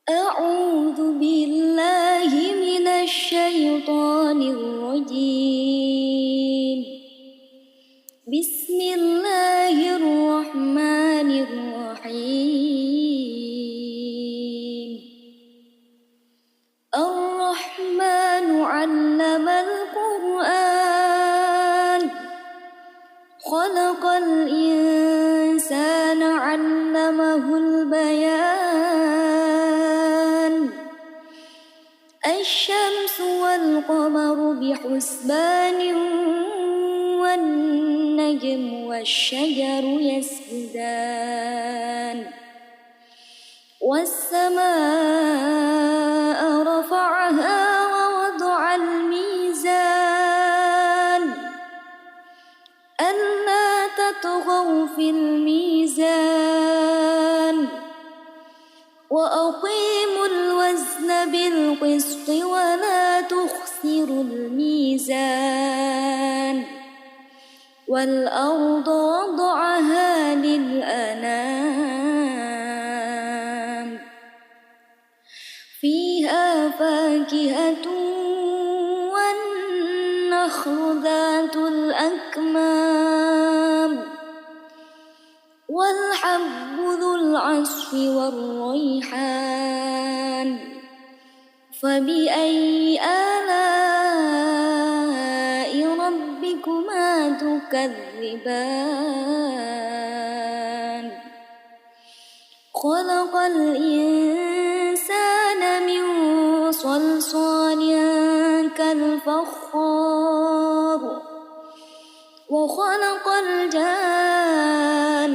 أعوذ بالله من الشيطان الرجيم. بسم الله الرحمن الرحيم. الرحمن علم القرآن، خلق الإنسان علمه البيان. الشمس والقمر بحسبان، والنجم والشجر يسجدان. والسماء رفعها ووضع الميزان، ألا تطغوا في الميزان. وأقيموا الوزن بالقسط ولا تخسروا الميزان. والأرض وضعها للأنام، فيها فاكهة والنخل ذات الأكمام، والحب ذو العصف والريحان. فبأي آلاء ربكما تكذبان؟ خلق الإنسان من صلصال كالفخار، وخلق الجان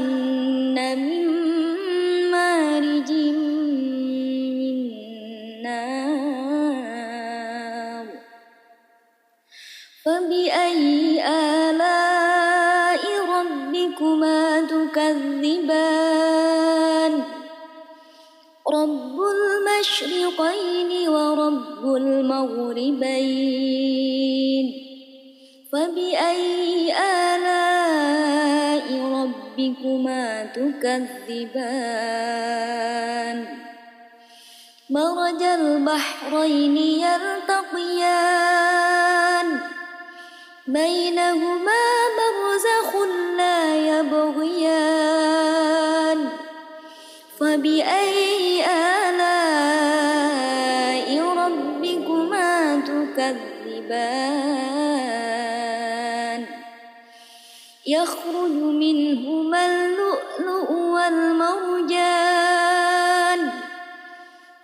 من مارج من نار. فبأي آلاء ربكما تكذبان؟ رب المشرقين ورب المغربين. فبأي آلاء ربكما تكذبان؟ مرج البحرين يلتقيان، بينهما برزخ لا يبغيان. فبأي آلاء ربكما تكذبان؟ يخرج منهما اللؤلؤ والمرجان.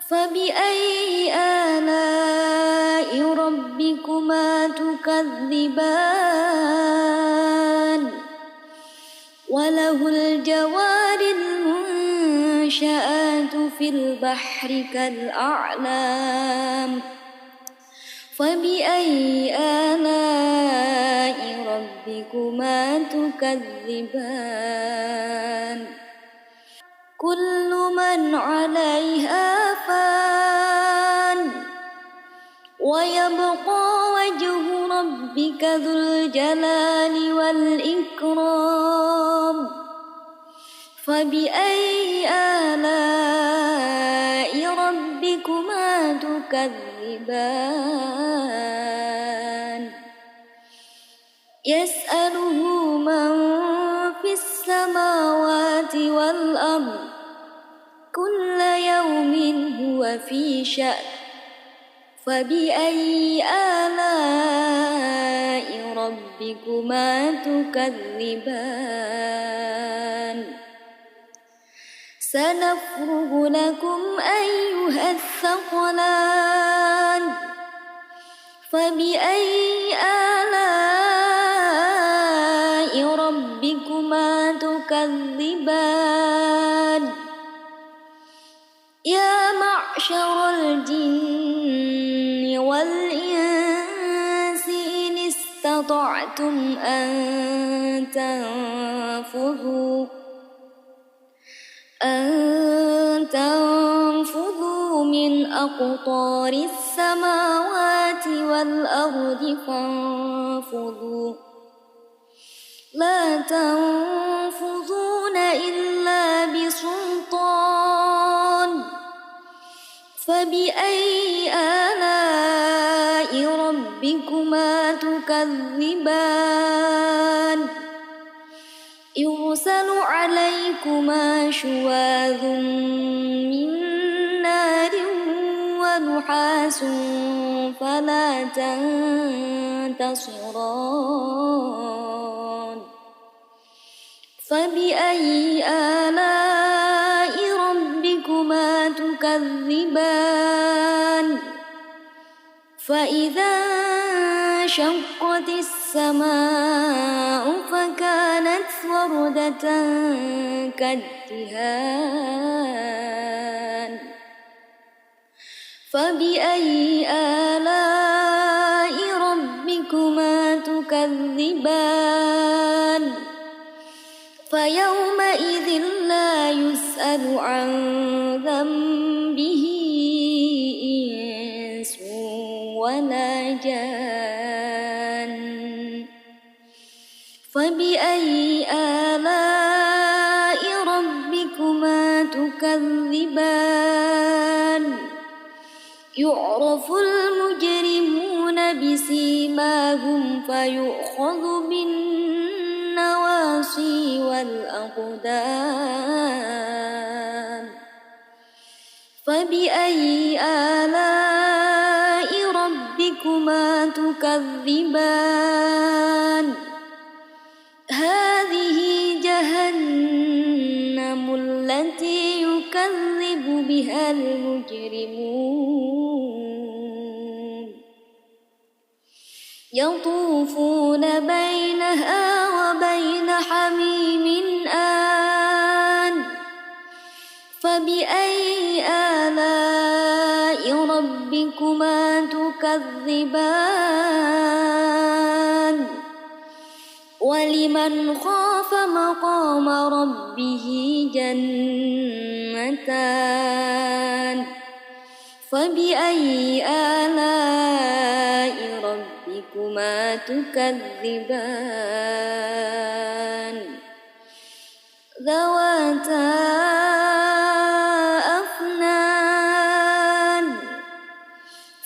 فبأي آلاء ربكما تكذبان؟ وله الجوار المنشآت في البحر كالأعلام. فبأي آلاء ربكما تكذبان؟ كل من عليها فان، ويبقى وجه ربك ذو الجلال والإكرام. فبأي آلاء ربكما تكذبان؟ يسأله من في السماوات والأرض، كل يوم هو في شأن. فبأي آلاء ربكما تكذبان؟ سنفرغ لكم أيها الثقلان. فبأي آلاء ربكما تكذبان؟ يا معشر الجن والإنس إن استطعتم أن تنفذوا من أقطار السماوات والأرض فانفذوا، لا تنفذون إلا بسلطان. فبأي آلاء ربكما تكذبان يرسل عليكما شواظ من نار ونحاس فلا تنتصران فبأي آلاء ربكما تكذبان فإذا انشقت السماء فكانت وردة كالدهان فبأي آلاء ربكما تكذبان فيومئذ لا يسأل عن ذنبه إنس ولا جان فبأي آلاء ربكما تكذبان يعرف المجرمون بسيماهم فيؤخذ بالنواصي والأقدام فبأي آلاء ربكما تكذبان هذه جهنم التي يكذب بها المجرمون يطوفون بينها وبين حميم آن فبأي آلاء ربكما تكذبان ولمن خاف مقام ربه جنتان فبأي آلاء ربكما تكذبان ذواتا أفنان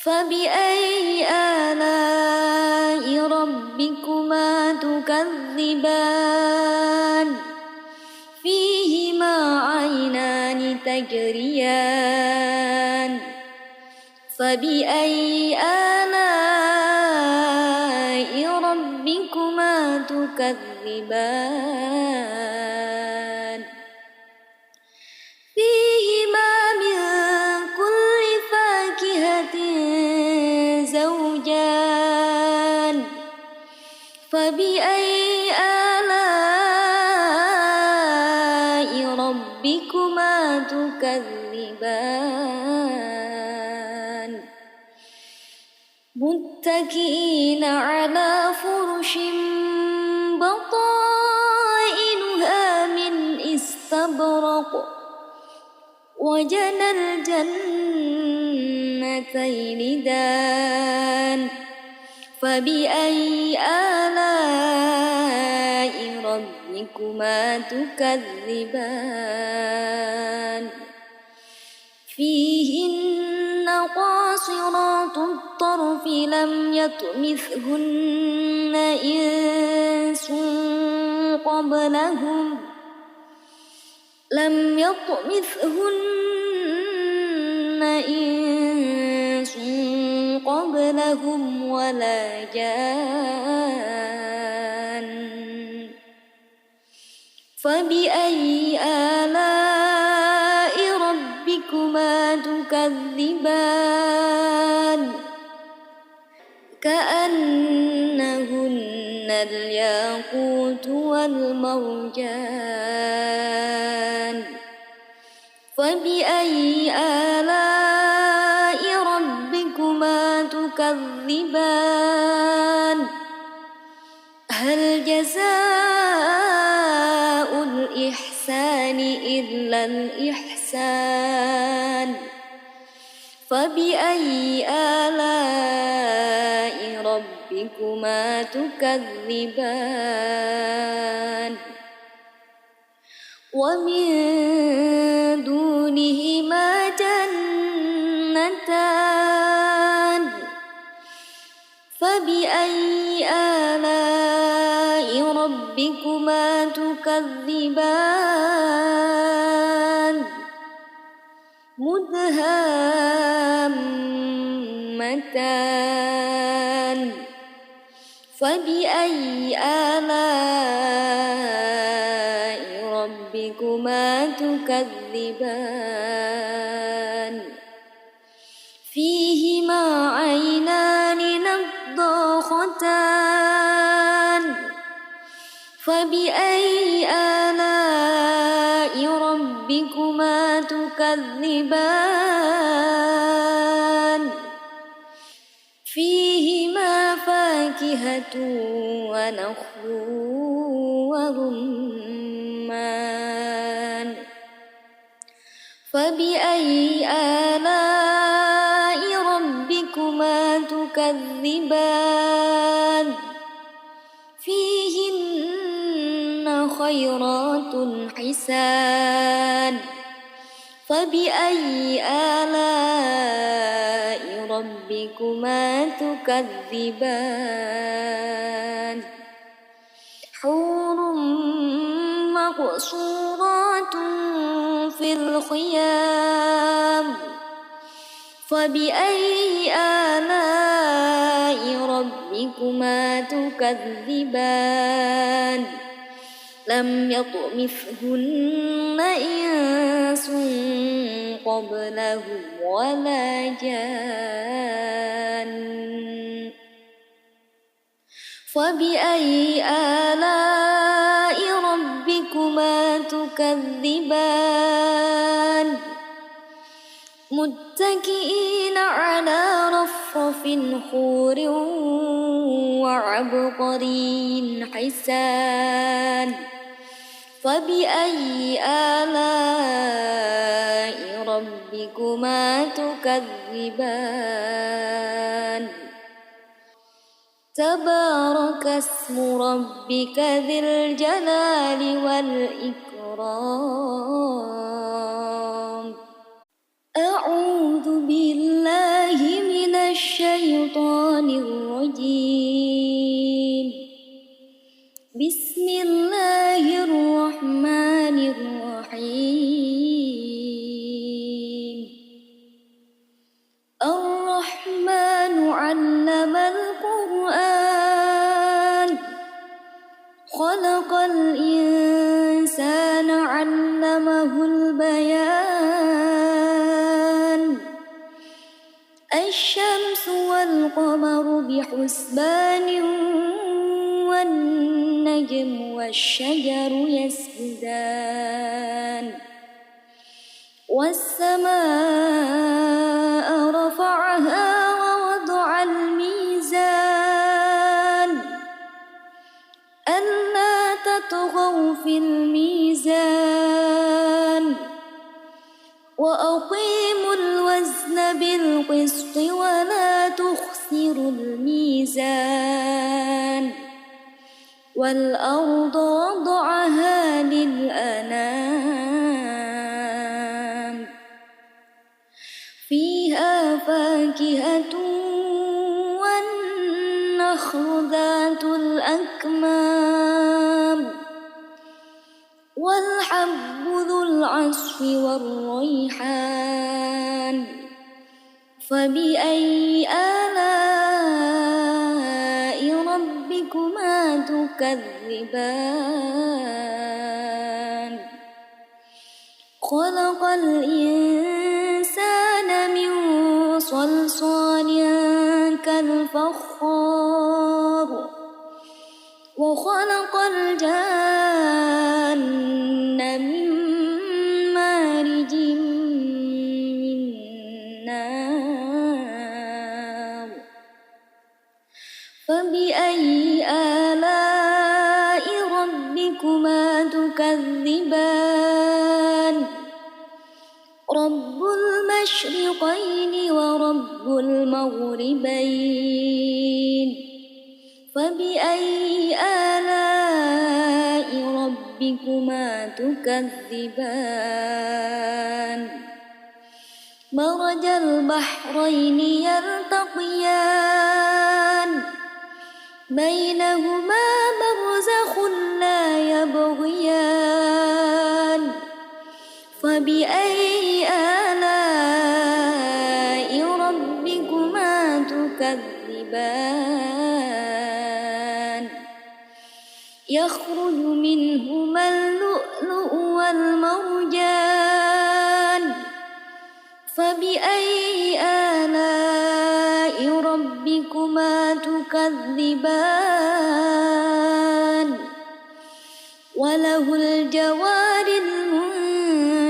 فبأي آلاء ربكما تكذبان فيهما عينان تجريان فبأي آلاء ربكما تكذبان فيهما من كل فاكهة زوجان فبأي آلاء ربكما تكذبان متكئين على فرش بطائنها من استبرق وجنى الجنتين دان فبأي آلاء ربكما تكذبان فيهن قاصرات الطرف لم يطمثهن إنس قبلهم ولا جان فبأي آلاء ربكما تكذبان كأنهن الياقوت والمرجان فبأي آلاء ربكما تكذبان هل جزاء الإحسان إلا الإحسان فبأي آلاء ربكما تكذبان ومن دونهما جنتان فبأي آلاء ربكما تكذبان مدهامتان فبأي آلاء ربكما تكذبان فيهما عينان نضاختان فبأي آلاء ربكما تكذبان فيهما فاكهة ونخل ورمان فبأي آلاء ربكما تكذبان فيهن خيرات حسان فبأي آلاء ربكما تكذبان حور مقصورات في الخيام فبأي آلاء ربكما تكذبان لم يطمثهن إنس قبلهم ولا جان فبأي آلاء ربكما تكذبان متكئين على رفرف خور وعبقري حسان فبأي آلاء ربكما تكذبان تبارك اسم ربك ذي الجلال والإكرام أعوذ بالله من الشيطان الرجيم بسم الله الرحمن الرحيم الرحمن علم القرآن خلق الإنسان علمه البيان الشمس والقمر بحسبان والنجم والشجر يسجدان والسماء رفعها ووضع الميزان ألا تطغوا في الميزان وأقيموا الوزن بالقسط ولا تخسروا الميزان والأرض وضعها للأنام فيها فاكهة والنخل ذات الأكمام والحب ذو العصف والريحان فبأي آلاء ربكما تكذبان خلق الإنسان من صلصال كالفخار وخلق الجان من مارج من نار فبأي آلاء ربكما تكذبان رب المشرقين ورب المغربين فبأي آلاء ربكما تكذبان مرج البحرين يلتقيان بينهما برزخ لا يبغيان فبأي آلاء ربكما تكذبان يخرج منهما اللؤلؤ والمرجان فبأي آلاء ربكما تكذبان وله الجوار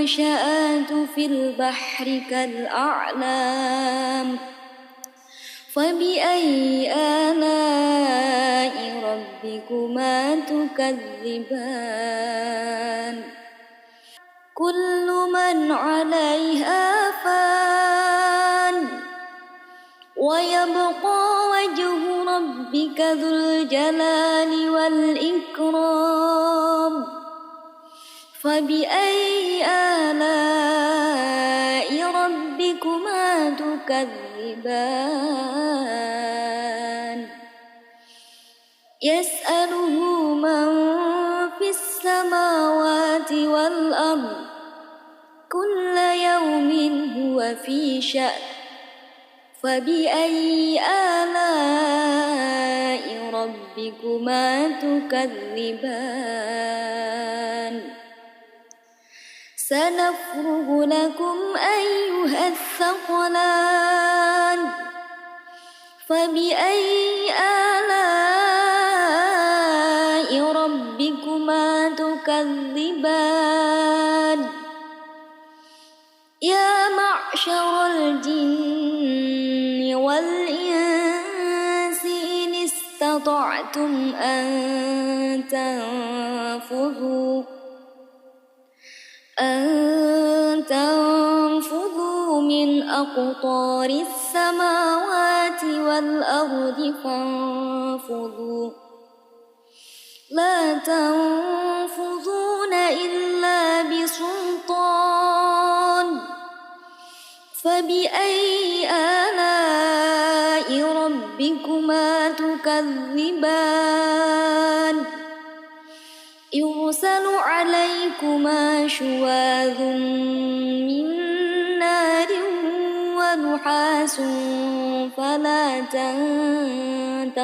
المنشآت في البحر كالأعلام فبأي آلاء ربكما تكذبان كل من عليها فان ويبقى وجه ربك ذو الجلال والإكرام فبأي آلاء ربكما تكذبان يسأله من في السماوات والأرض كل يوم هو في شأن فبأي آلاء ربكما تكذبان سنفرغ لكم أيها الثقلان فبأي آلاء ربكما تكذبان يا معشر الجن والإنس إن استطعتم أن تنفذوا من أقطار السماوات والأرض فانفذوا لا تنفذون إلا بسلطان فبأي آلاء ربكما تكذبان يرسل عليكما شواظ من نار ونحاس فلا تنتصران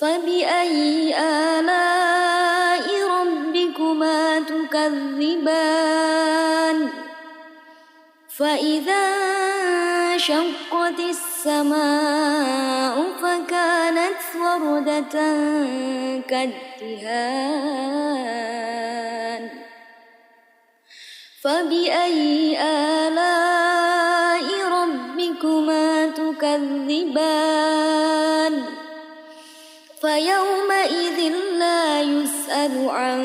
فبأي آلاء ربكما تكذبان فإذا انشقت السماء فكانت وردة كالدهان فبأي آلاء ربكما تكذبان فيومئذ لا يسأل عن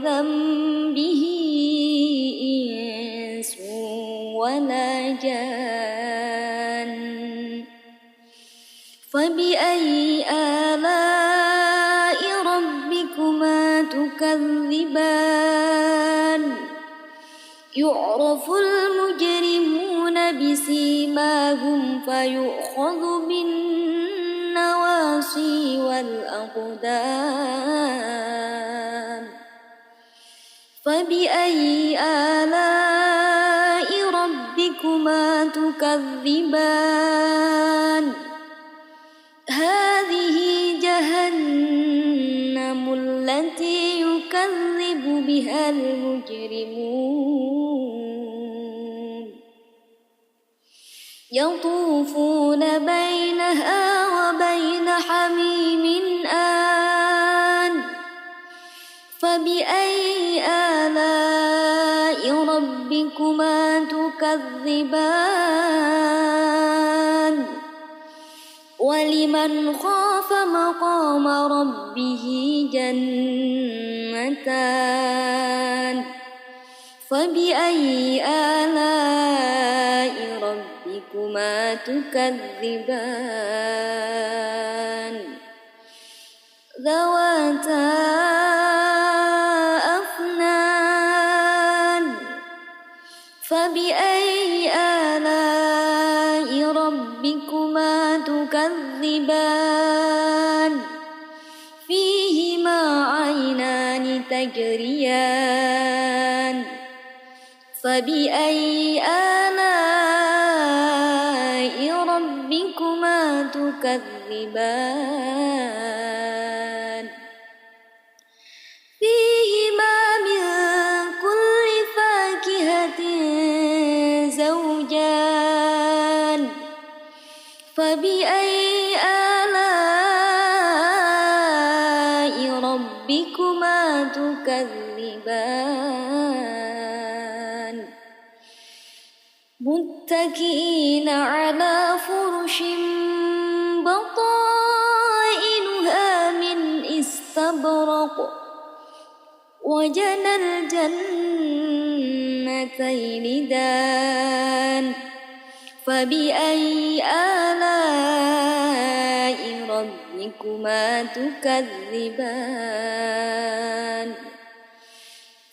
ذنبه إنس ولا جان فبأي آلاء ربكما تكذبان يعرف المجرمون بسيماهم فيؤخذ بالنواصي والأقدام فبأي آلاء ربكما تكذبان هذه جهنم التي يكذب بها المجرمون يطوفون بينها وبين حميم آن فبأي آلاء ربكما تكذبان ولمن خاف مقام ربه جنتان فبأي آلاء ربكما تكذبان ذواتا أفنان فبأي آلاء ربكما تكذبان فيهما عينان تجريان فبأي آلاء ربكما تكذبان فيهما من كل فاكهة زوجان فبأي آلاء ربكما تكذبان متكئين على فرش بطائنها من استبرق وجنى الجنتين دان فبأي آلاء ربكما تكذبان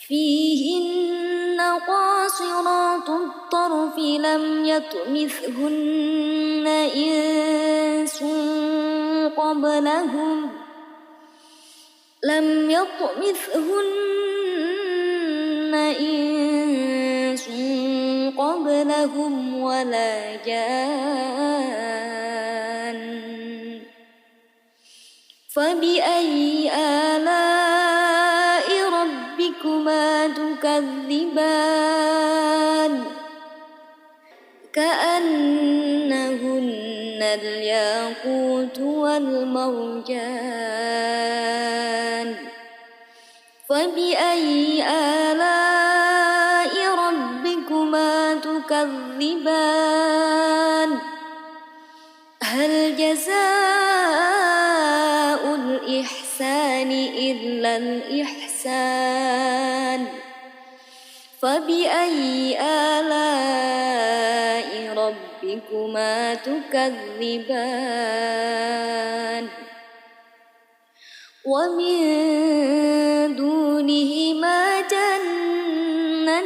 فيهن قاصرات الطرف لم يطمثهن إنس قبلهم ولا جان فبأي آلاء ربكما تكذبان كأنهن الياقوت والمرجان فبأي آلاء ربكما تكذبان هل جزاء الإحسان إلا الإحسان فبأي آلاء ربكما تكذبان ومن دونهما جنتان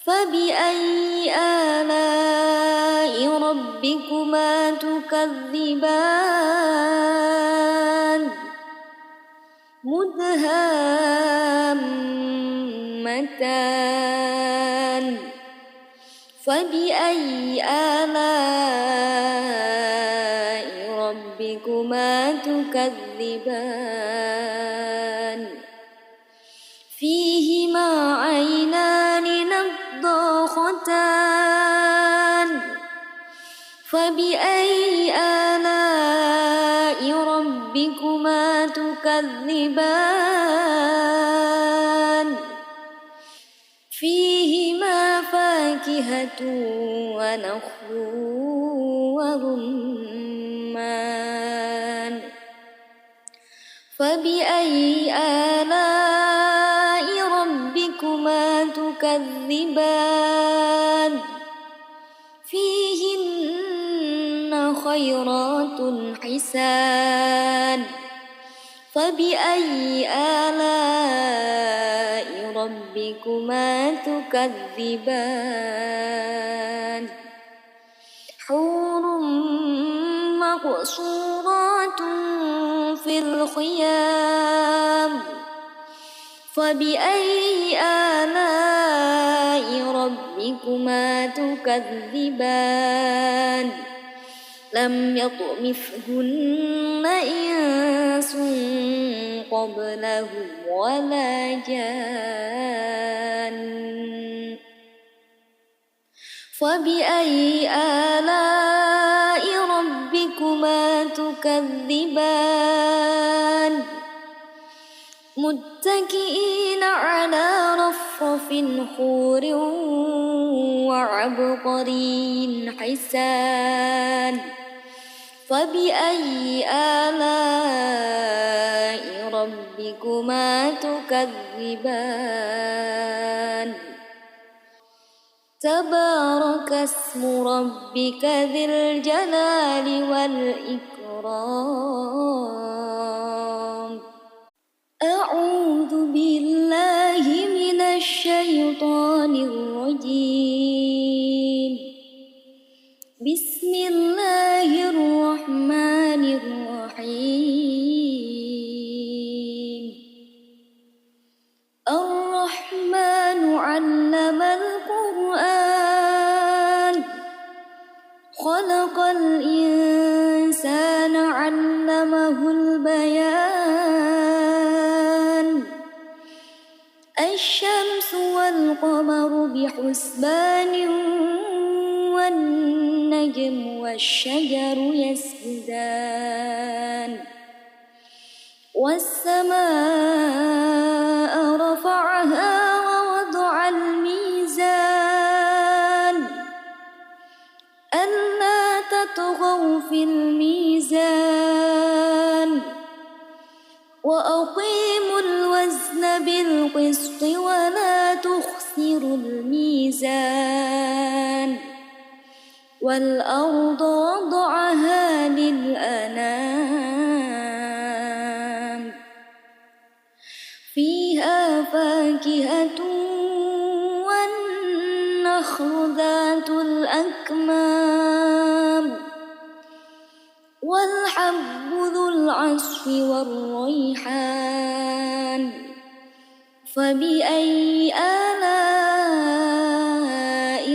فبأي آلاء ربكما تكذبان مدهامتان فبأي آلاء ربكما تكذبان فيهما عينان نضاختان فبأي آلاء ربكما تكذبان فيهما فاكهة ونخل ورمان فبأي آلاء ربكما تكذبان فيهن خيرات حسان فبأي آلاء ربكما تكذبان حور مقصورات في الخيام فبأي آلاء ربكما تكذبان لم يطمثهن إنس قبلهم ولا جان فبأي آلاء ربكما تكذبان متكئين على رفرف خور وعبقري حسان فبأي آلاء ربكما تكذبان تبارك اسم ربك ذي الجلال والإكرام أعوذ بالله من الشيطان الرجيم بسم خلق الإنسان علمه البيان الشمس والقمر بحسبان والنجم والشجر يسجدان والسماء رفعها ووضع الميزان ألا تطغوا في الميزان وأقيموا الوزن بالقسط ولا تخسروا الميزان والأرض وضعها للأنام فيها فاكهة والنخل ذات الأكمام والحب ذو العصف والريحان فبأي آلاء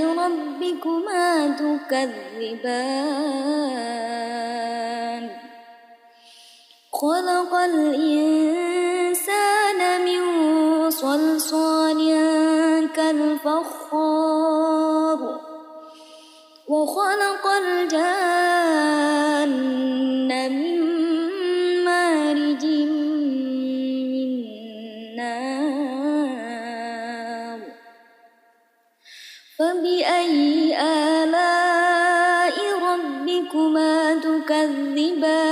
ربكما تكذبان خلق الإنسان من صلصال كالفخار وخلق الجان من مارج من نار فبأي آلاء ربكما تكذبان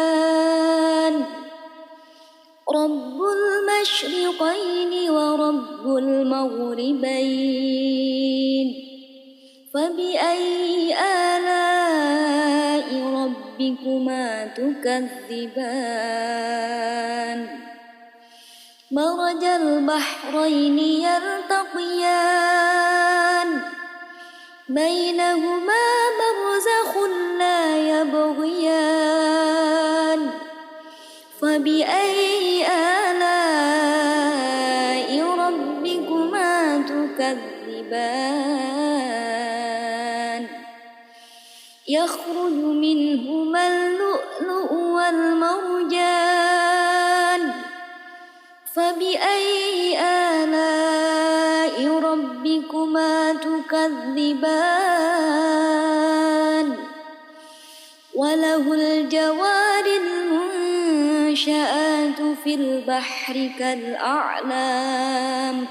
رب المشرقين ورب المغربين فبأي آلاء ربكما تكذبان مرج البحرين يلتقيان بينهما برزخ لا يبغيان فبأي آلاء ربكما تكذبان يخرج منهما اللؤلؤ والمرجان فبأي آلاء ربكما تكذبان وله الجوار المنشآت في البحر كالأعلام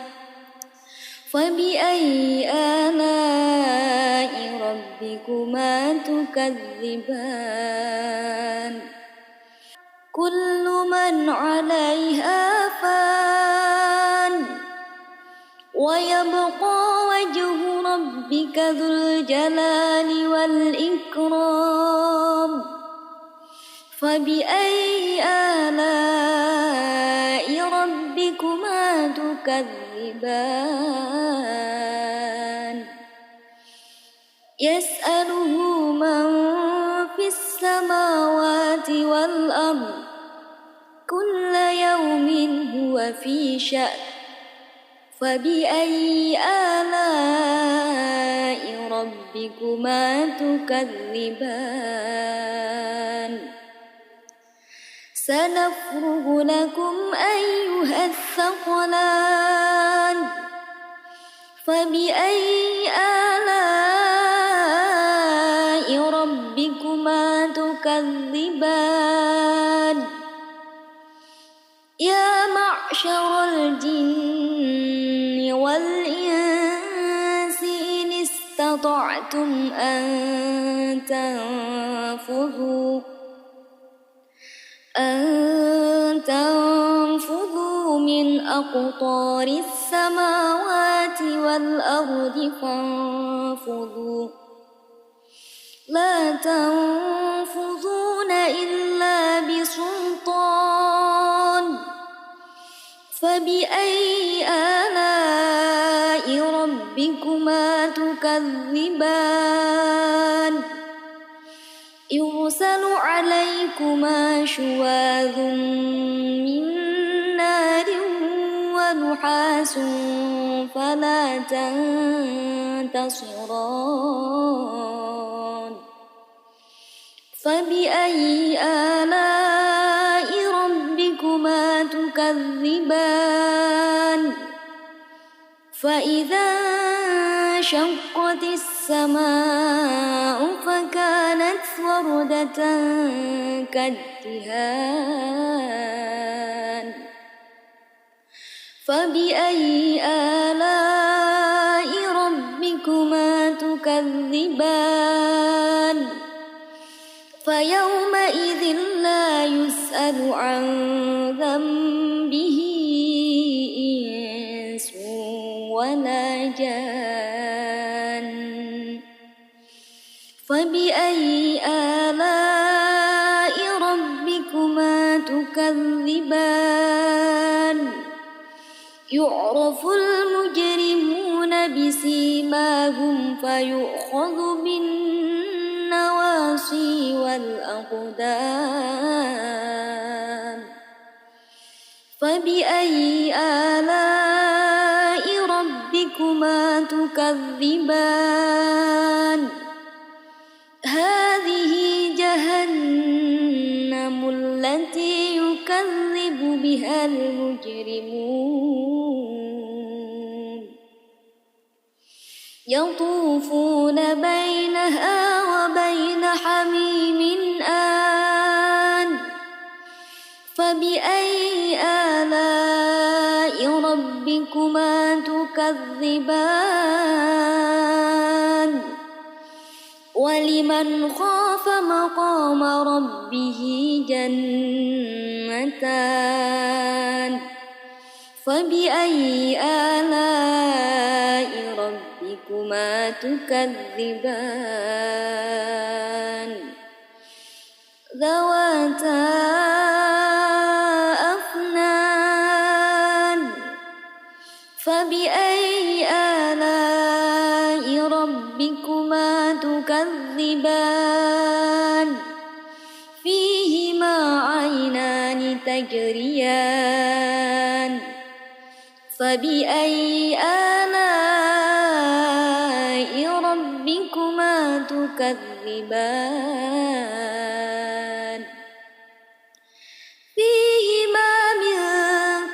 فبأي آلاء ربكما تكذبان كل من عليها فان ويبقى وجه ربك ذو الجلال والإكرام فبأي آلاء ربكما تكذبان يسأله من في السماوات والأرض كل يوم هو في شأن فبأي آلاء ربكما تكذبان سنفرغ لكم أيها الثقلان فبأي آلاء ربكما تكذبان يا معشر الجن والإنس إن استطعتم أن تنفذوا من أقطار السماوات والأرض فانفذوا لا تنفذون إلا بسلطان فبأي آلاء ربكما تكذبان يرسل عليكما شواظ من نار ونحاس فلا تنتصران فبأي آلاء ربكما تكذبان فإذا انشقت السماء فكانت وردة كالدهان فبأي آلاء ربكما تكذبان فيومئذ لا يسأل عن ذنبه إنس ولا جان فبأي آلاء ربكما تكذبان يعرف المجرمون بسيماهم فيؤخذ بالنواصي والأقدام فبأي آلاء ربكما تكذبان هذه جهنم التي يكذب بها المجرمون يطوفون بينها وبين حميم آن فبأي آلاء ربكما تكذبان ولمن خاف مقام ربه جنتان فبأي آلاء ربكما تكذبان ذواتا أفنان فبأي آلاء ربكما تكذبان فيهما عينان تجريان فبأي آلاء ربكما تكذبان فيهما من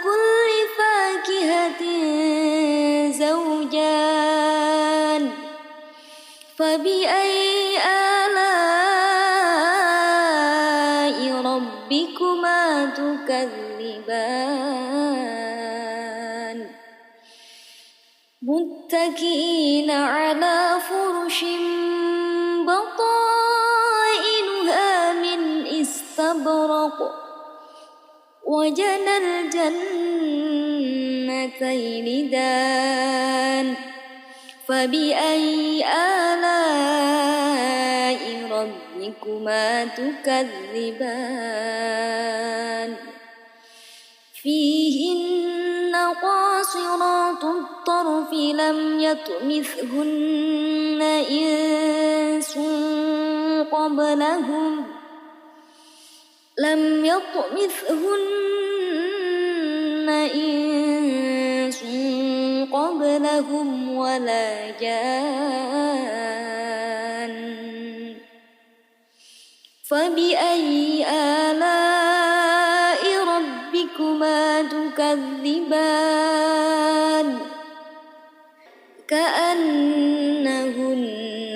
كل فاكهة زوجان فبأي آلاء ربكما تكذبان متكئين على فرش بطائنها من استبرق وجنى الجنتين دان فبأي آلاء ربكما تكذبان فيهن قاصرات الطرف لم يطمثهن إنس قبلهم ولا جان فبأي آلاء ربكما تكذبان كأنهن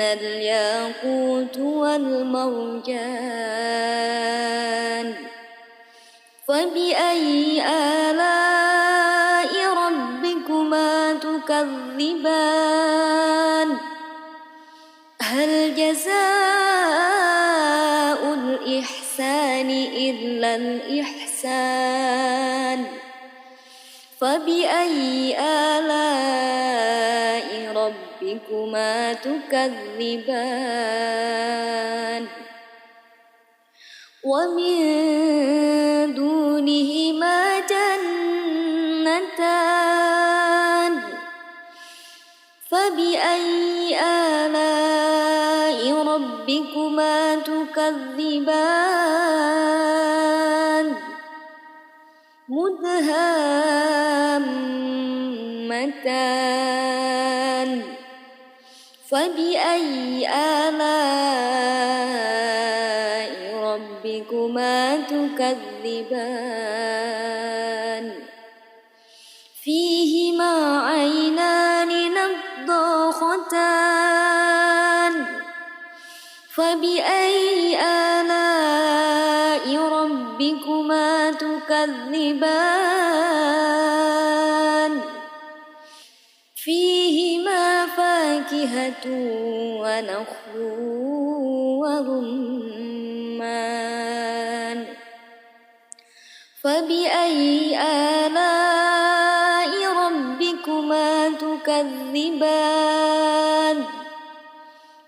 الياقوت والمرجان فبأي آلاء ربكما تكذبان هل جزاء الإحسان إلا الإحسان فبأي آلاء ربكما تكذبان ومن دونهما جنتان فبأي آلاء ربكما تكذبان مدهامتان فبأي آلاء تكذبان فيهما عينان نضاختان فبأي آلاء ربكما تكذبان فيهما فاكهة ونخل ورمان فبأي آلاء ربكما تكذبان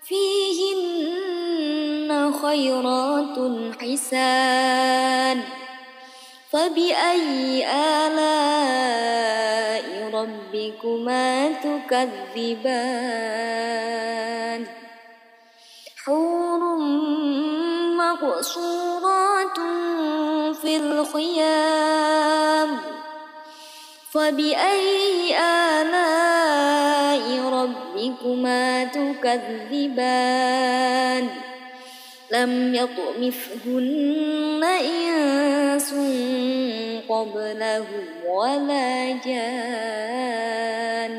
فيهن خيرات حسان فبأي آلاء ربكما تكذبان حور مقصورات في الخيام فبأي آلاء ربكما تكذبان لم يطمثهن إنس قبلهم ولا جان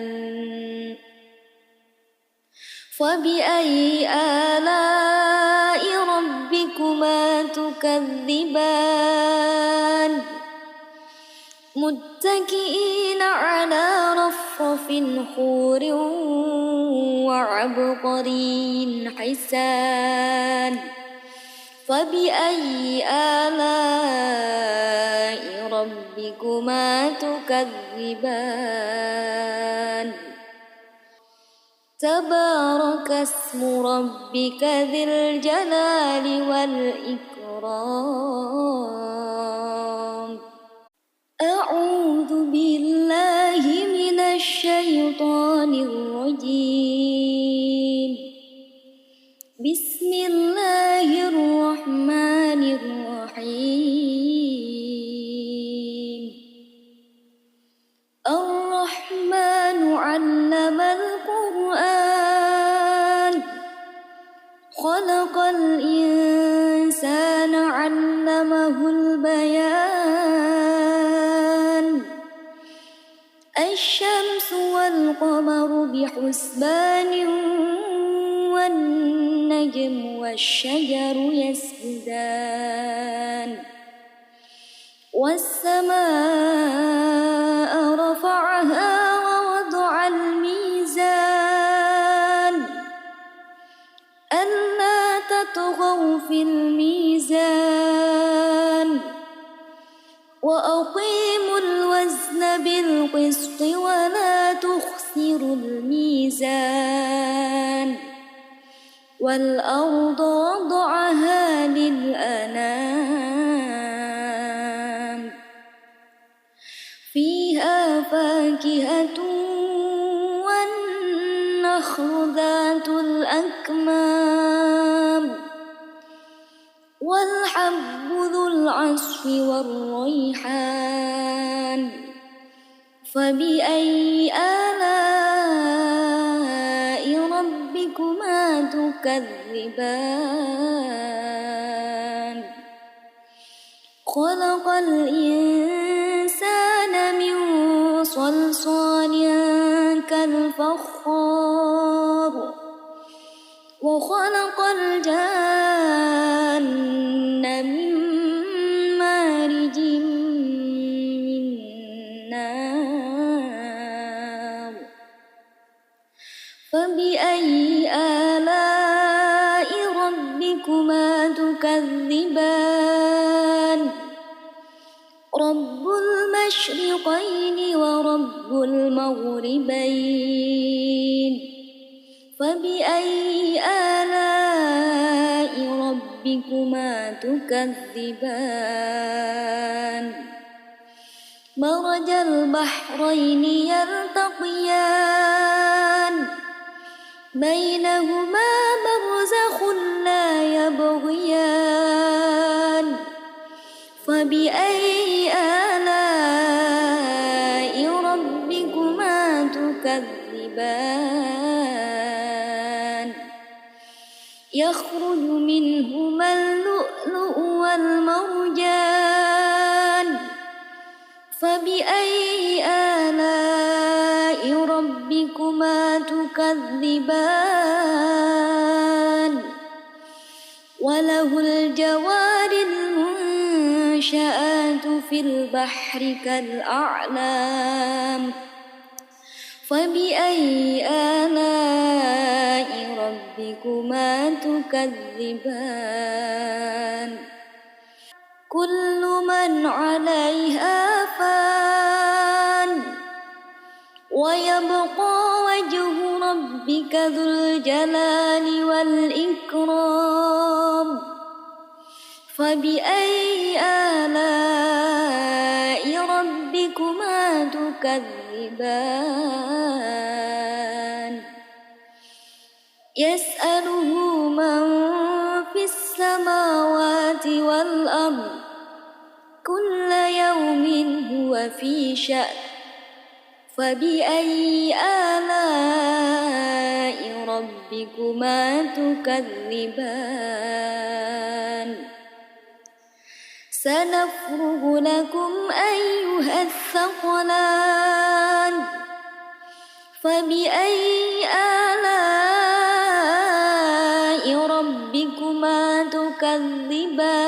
فبأي آلاء ربكما تكذبان متكئين على رفرف خور وعبقري حسان فبأي آلاء ربكما تكذبان تبارك اسم ربك ذي الجلال والإكرام أعوذ بالله من الشيطان الرجيم بسم الله الرحمن الرحيم الرحمن علم القرآن خلق الإنسان علمه البيان الشمس والقمر بحسبان والنجم والشجر يسجدان والسماء رفعها ووضع الميزان ألا تطغوا في الميزان وأقيموا الوزن بالقسط ولا تخسروا الميزان والأرض وضعها للأنام فيها فاكهة والنخل ذات الأكمام والحب ذو العصف والريحان فبأي آلاء ربكما تكذبان خلق الإنسان من صلصال كالفخار وخلق الجان من مارج من نار فبأي آلاء ربكما تكذبان رب المشرقين ورب المغربين فبأي آلاء ربكما تكذبان مرج البحرين يلتقيان بينهما برزخ لا يبغيان فبأي آلاء ربكما تكذبان يخرج منهما اللؤلؤ والمرجان فبأي آلاء ربكما تكذبان وله الجوار المنشآت في البحر كالأعلام فبأي آلاء ربكما تكذبان كل من عليها فان ويبقى وجه ربك ذو الجلال والإكرام فبأي آلاء ربكما تكذبان يسأله من في السماوات والأرض كل يوم هو في شأن فبأي آلاء ربكما تكذبان سنفرغ لكم أيها الثقلان فبأي آلاء ربكما تكذبان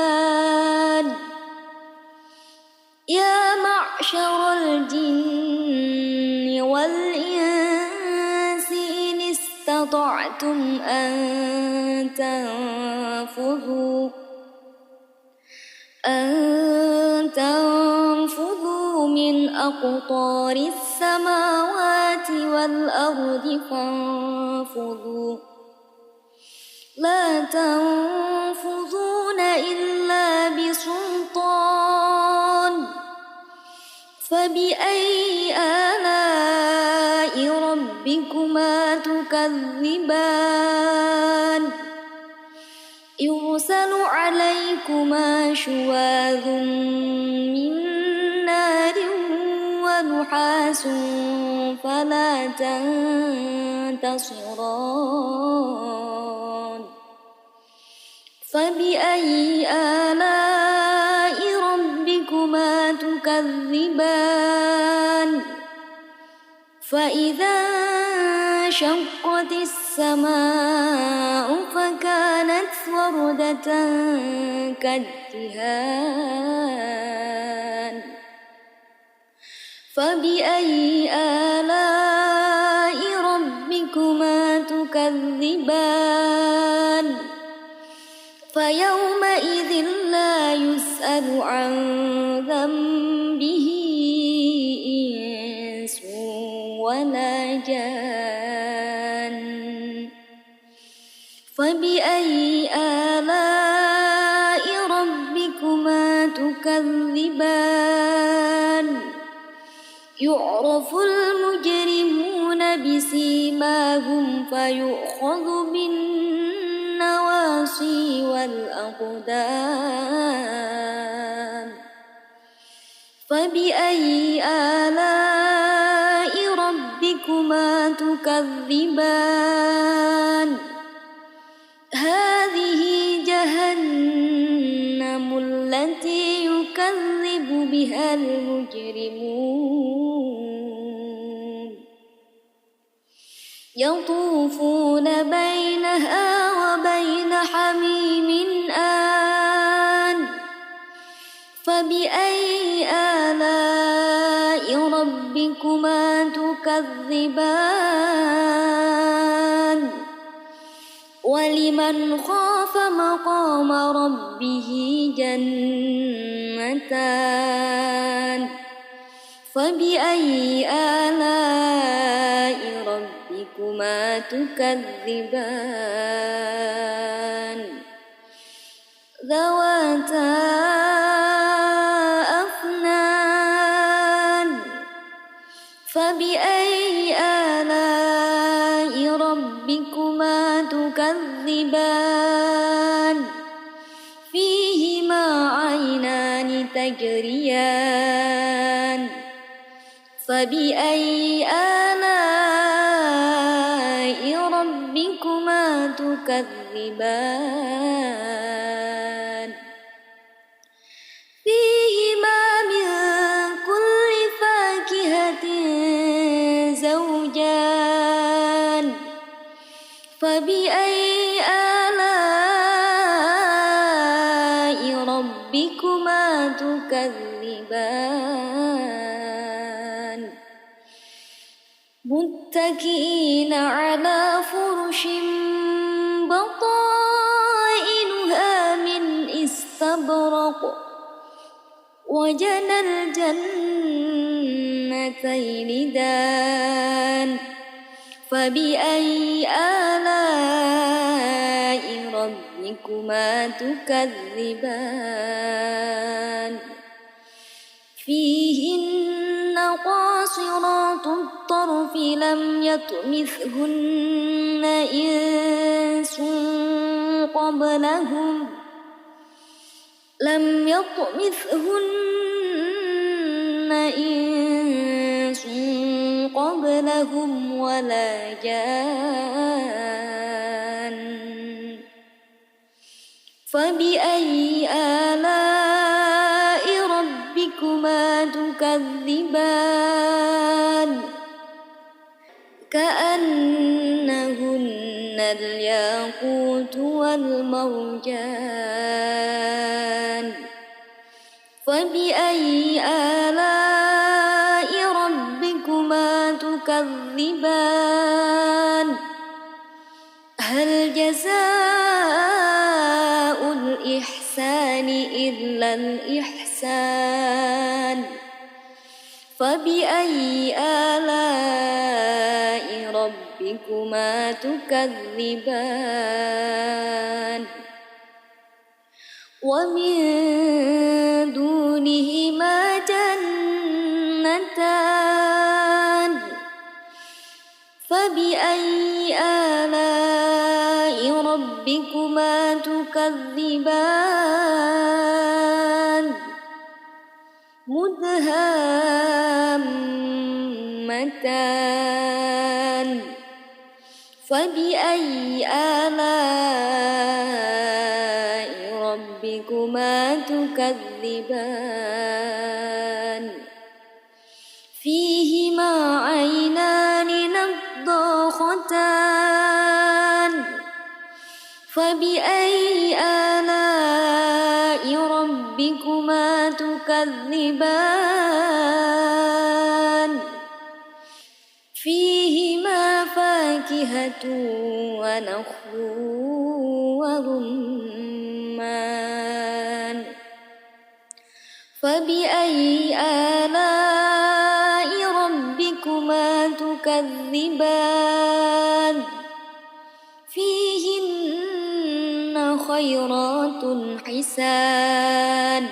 يا معشر الجن والإنس إن استطعتم أن تنفذوا من أقطار السماوات والأرض فانفذوا لا تنفذون إلا بسلطان فبأي آلاء ربكما تكذبان يرسل عليكما شواظ من نار ونحاس فلا تنتصران فبأي آلاء ربكما تكذبان فإذا انشقت السماء فكانت وردة كالدهان فبأي آلاء ربكما تكذبان فيومئذ لا يسأل عن ذنبه إنس ولا جان فبأي آلاء ربكما تكذبان يعرف المجرمون بسيماهم فيؤخذ بالنواصي والأقدام فبأي آلاء ربكما تكذبان هذه جهنم التي يكذب بها المجرمون يطوفون بينها وبين حميم آن فبأي آلاء ربكما تكذبان ولمن خاف مقام ربه جنتان فبأي آلاء ربكما تكذبان ذواتا أفنان فبأي آلاء ربكما تكذبان فيهما عينان تجريان فبأي آلاء ربكما تكذبان فيهما من كل والمرجان فبأي آلاء ربكما تكذبان متكئين على فرش بطائنها من استبرق وجنى الجنتين دان فبأي آلاء ربكما تكذبان فيهن قاصرات الطرف لم يطمثهن إنس قبلهم ولا جان فبأي آلاء ربكما تكذبان كأنهن الياقوت والمرجان فبأي آلاء ربكما تكذبان هل جزاء الإحسان إلا الإحسان فبأي آلاء ربكما تكذبان ومن دونهما جنتان فبأي آلاء ربكما تكذبان مدهامتان فبأي آلاء ربكما تكذبان فيهما عينان نضاختان فبأي آلاء ربكما تكذبان فيهما فاكهة ونخل ورمان فبأي آلاء ربكما تكذبان فيهن خيرات حسان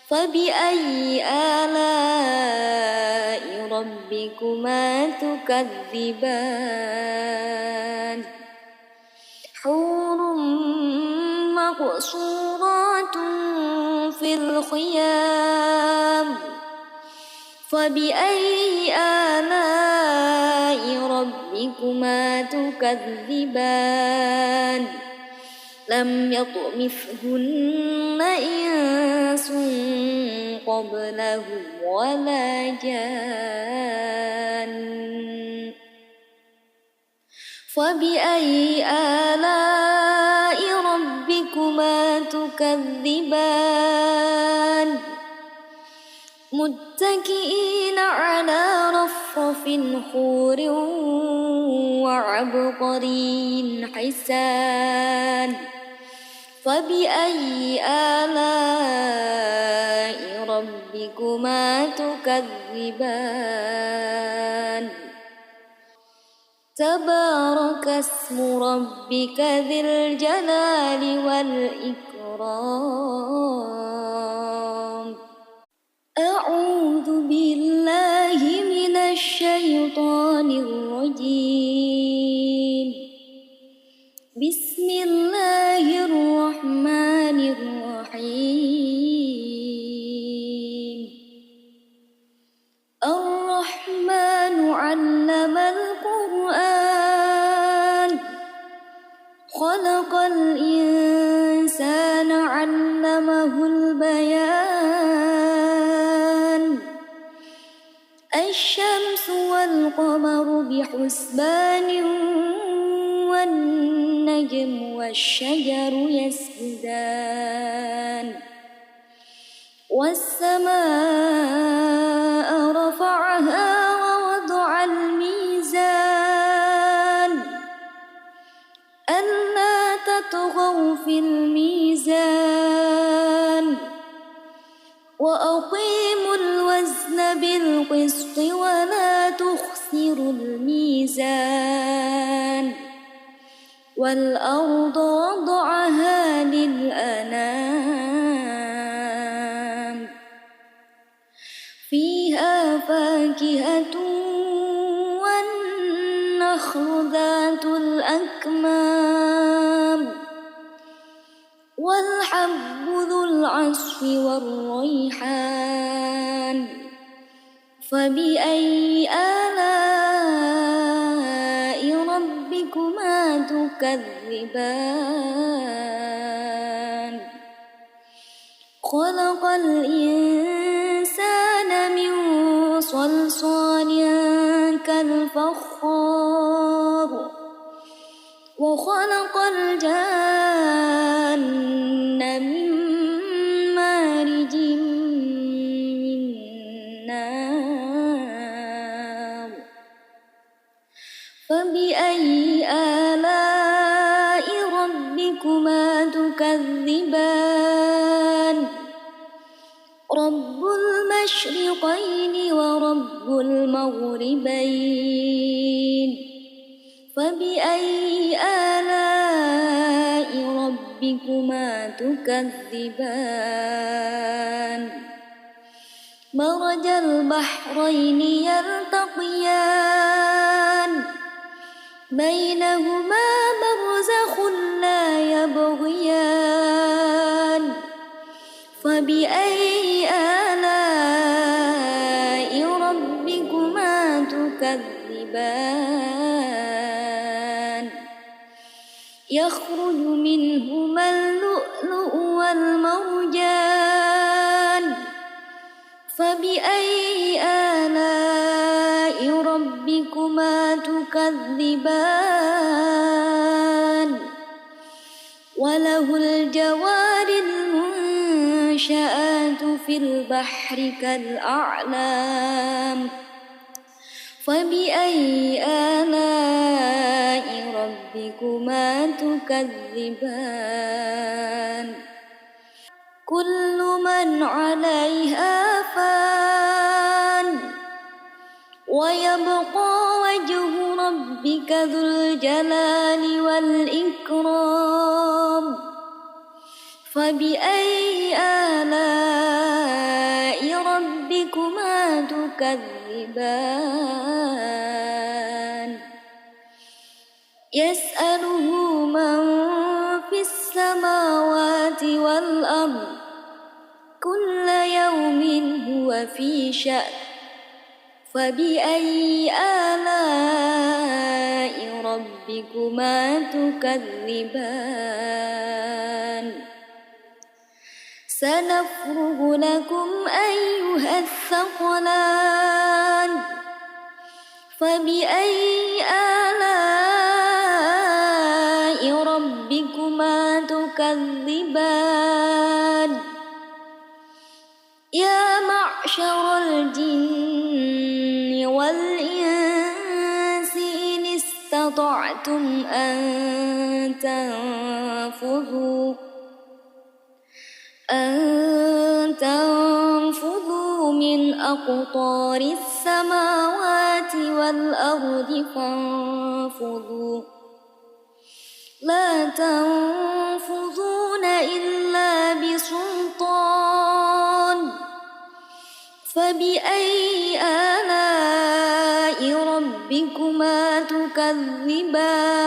فبأي آلاء ربكما تكذبان حور مقصورات في الخيام فبأي آلاء ربكما تكذبان لم يطمثهن إنس قبلهم ولا جان فبأي آلاء ربكما تكذبان متكئين على رفرف خور وعبقري حسان فبأي آلاء ربكما تكذبان تبارك اسم ربك ذي الجلال والإكرام أعوذ بالله من الشيطان الرجيم بسم الله الرحمن الرحيم الرحمن علم القرآن خلق الإنسان علمه البيان الشمس والقمر بحسبان والنجم والشجر يسجدان والسماء رفعها ووضع الميزان ألا تطغوا في الميزان وأقيموا الوزن بالقسط ولا تخسروا الميزان والأرض وضعها للأنام فيها فاكهة والنخل ذات الأكمام والحب ذو العصف والريحان فبأي آلاء ربكما تكذبان خلق الإنسان من صلصال كالفخار وخلق الجان من مارج من نار فبأي آلاء ربكما تكذبان رب المشرقين ورب المغربين فبأي آلاء ربكما تكذبان مرج البحرين يلتقيان بينهما برزخ لا يبغيان فبأي آلاء ربكما تكذبان يخرج منهما اللؤلؤ والمرجان فبأي آلاء ربكما تكذبان وله الجوار المنشآت في البحر كالأعلام فبأي آلاء ربكما تكذبان كل من عليها فان ويبقى وجه ربك ذو الجلال والإكرام فبأي آلاء ربكما تكذبان يسأله من في السماوات والأرض كل يوم هو في شأن فبأي آلاء ربكما تكذبان سنفرغ لكم أيها الثقلان فبأي آلاء ربكما تكذبان يا معشر الجن والإنس إن استطعتم أن تنفذوا من أقطار السماوات والأرض فانفذوا لا تنفذون إلا بسلطان فبأي آلاء ربكما تكذبان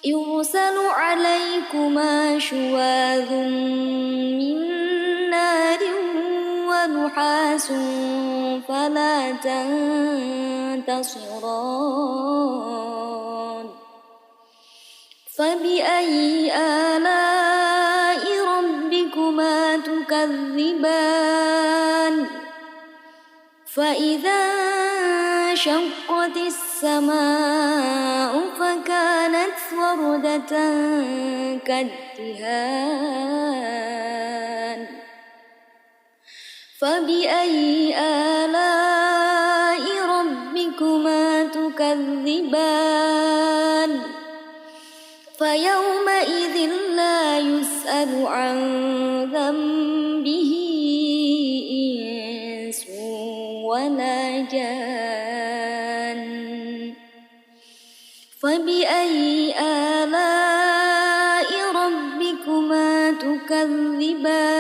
يرسل عليكما شواظ من نار ونحاس فلا تنتصران فبأي آلاء ربكما تكذبان فإذا وانشقت السماء فكانت وردة كالدهان فبأي آلاء ربكما تكذبان فيومئذ لا يسأل عن ذنبه إنس ولا جان فبأي آلاء ربكما تكذبان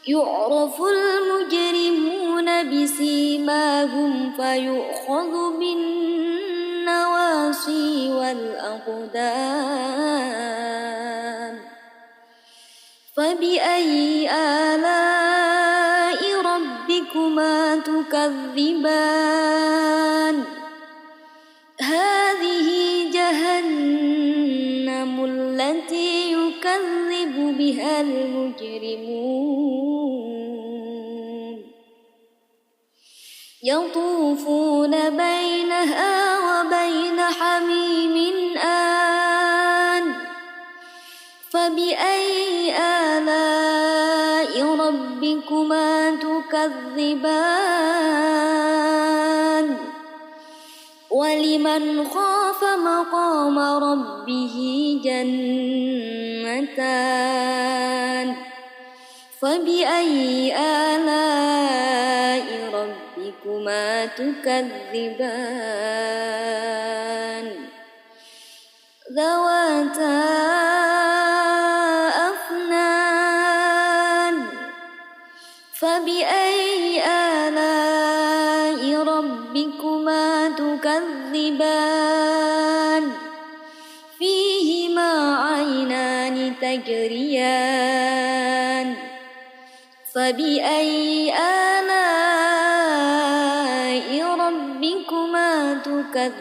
يعرف المجرمون بسيماهم فيؤخذ بالنواصي والأقدام فبأي آلاء ربكما تكذبان هذه جهنم التي يكذب بها المجرمون يطوفون بينها وبين حميم آن فبأي آلاء ربكما تكذبان ولمن خاف مقام ربه جنتان فبأي آلاء ربكما تكذبان ذواتا أفنان فبأي آلاء ربكما تكذبان فيهما عينان تجريان فبأي آلاء ربكما تكذبان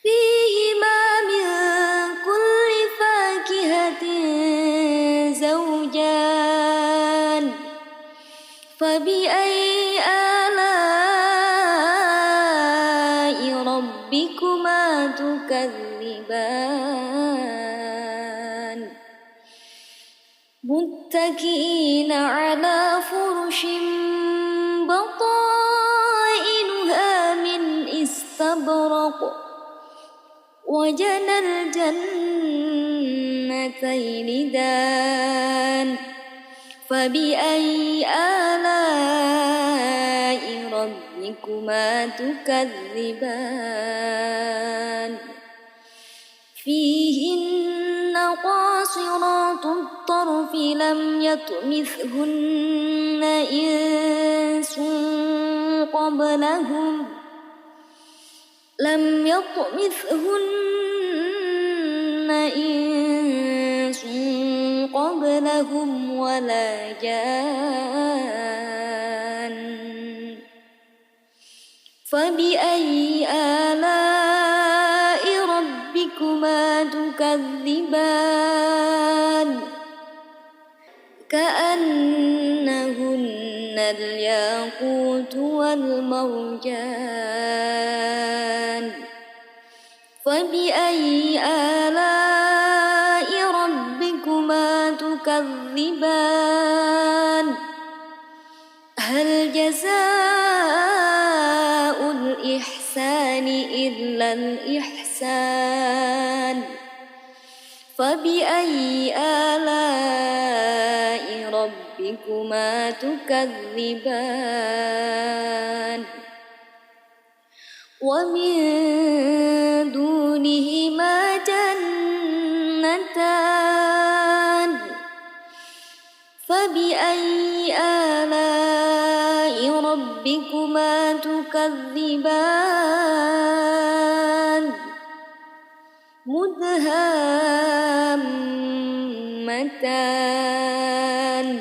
فيهما من كل فاكهة زوجان فبأي آلاء ربكما تكذبان متكئين على فرش بطائنها من استبرق وجنى الجنتين دان فبأي آلاء ربكما تكذبان فيهن قاصرات الطرف لم يطمثهن إنس قبلهم ولا جان فبأي آلاء ربكما تكذبان كأنهن الياقوت والمرجان فبأي آلاء ربكما تكذبان هل جزاء الإحسان إلا الإحسان فبأي آلاء ربكما تكذبان ومن دونهما جنتان فبأي آلاء ربكما تكذبان مدهامتان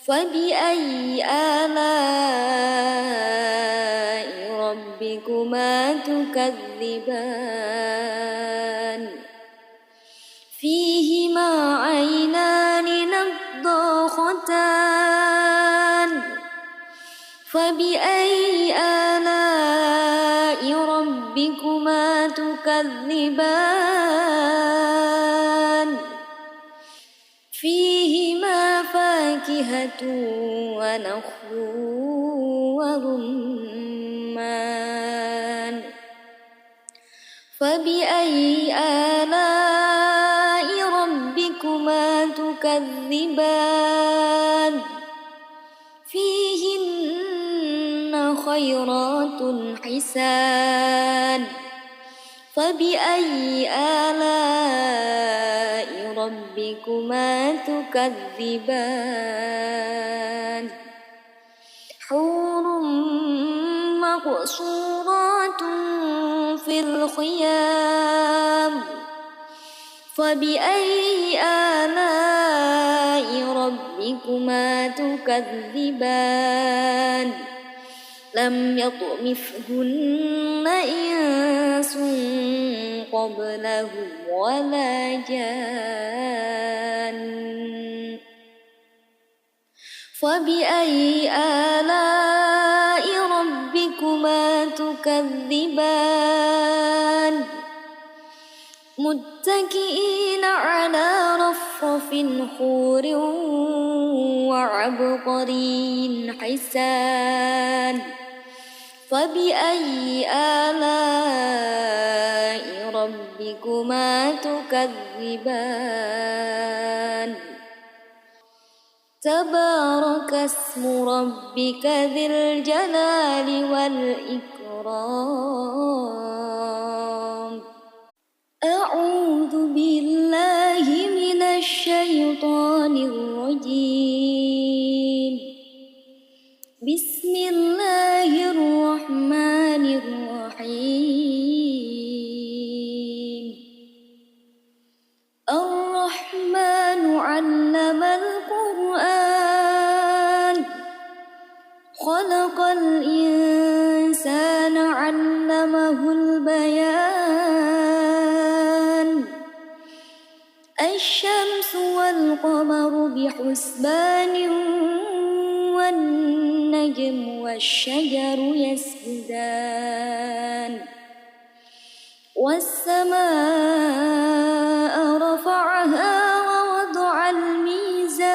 فبأي آلاء ربكما تكذبان فيهما عينان نضاختان صاخستان فبأي آلاء ربكما تكذبان فيهما فاكهة ونخل ورمان فبأي آلاء ربكما تكذبان فيهن خيرات حسان فبأي آلاء ربكما تكذبان حور مقصورات في الخيام فبأي آلاء ربكما تكذبان لم يطمثهن إنس قبلهم ولا جان فبأي آلاء ربكما تكذبان متكئين على رفرف خور وعبقري حسان فبأي آلاء ربكما تكذبان تبارك اسم ربك ذي الجلال والإكرام أعوذ بالله من الشيطان الرجيم بسم الله الرحمن الرحيم الرحمن علم القرآن خلق الإنسان علمه البيان الشمس والقمر بحسبان والنجم والشجر يسجدان والسماء رفعها ووضع الميزان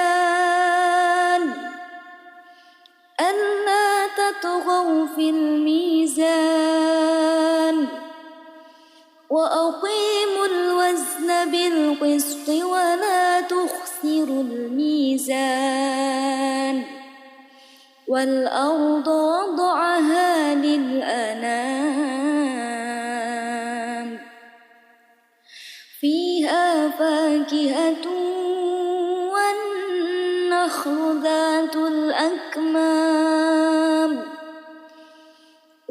ألا تطغوا في الميزان وأقيموا الوزن بالقسط ولا تخسروا الميزان والأرض وضعها للأنام فيها فاكهة والنخل ذات الأكمام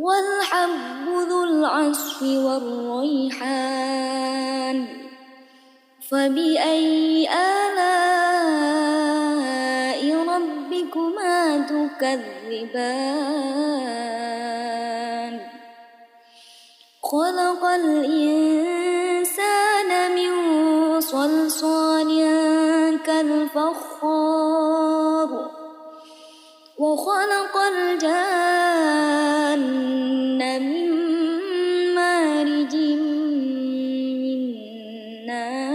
والحب ذو العصف والريحان فبأي آلاء ربكما تكذبان خلق الإنسان من صلصال كالفخار وخلق الجان من مارج من نار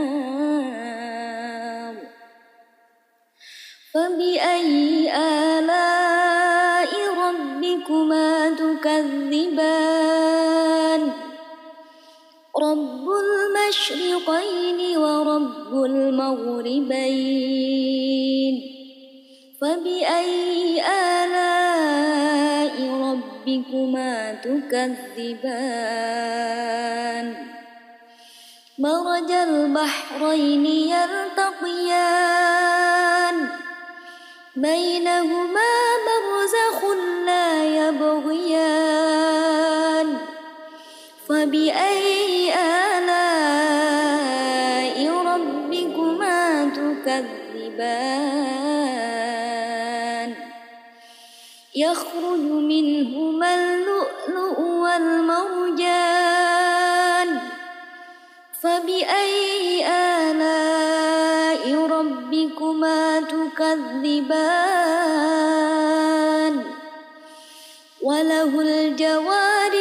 فبأي آلاء ربكما تكذبان رب المشرقين ورب المغربين فبأي آلاء ربكما تكذبان مرج البحرين يلتقيان بينهما برزخ لا يبغيان فبأي آلاء ربكما تكذبان يخرج منهما اللؤلؤ والمرجان فبأي آلاء ربكما تكذبان تكذبان وله الجوار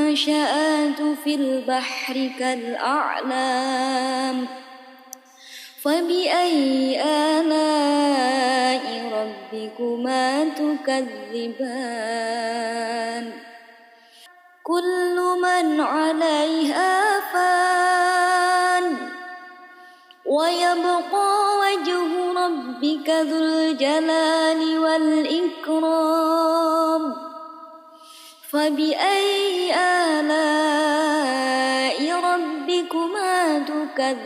المنشآت في البحر كالأعلام فبأي آلاء ربكما تكذبان كل من عليها فان ويبقى وجه ربك ذو الجلال والإكرام فبأي آلاء ربكما تكذبان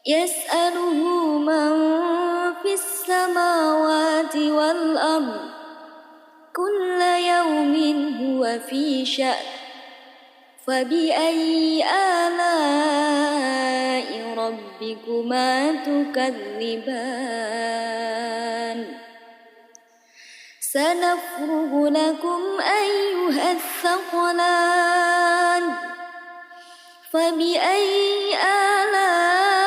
يسأله من في السماوات والأرض كل يوم هو في شأن فبأي آلاء ربكما تكذبان سنفرغ لكم أيها الثقلان فبأي آلاء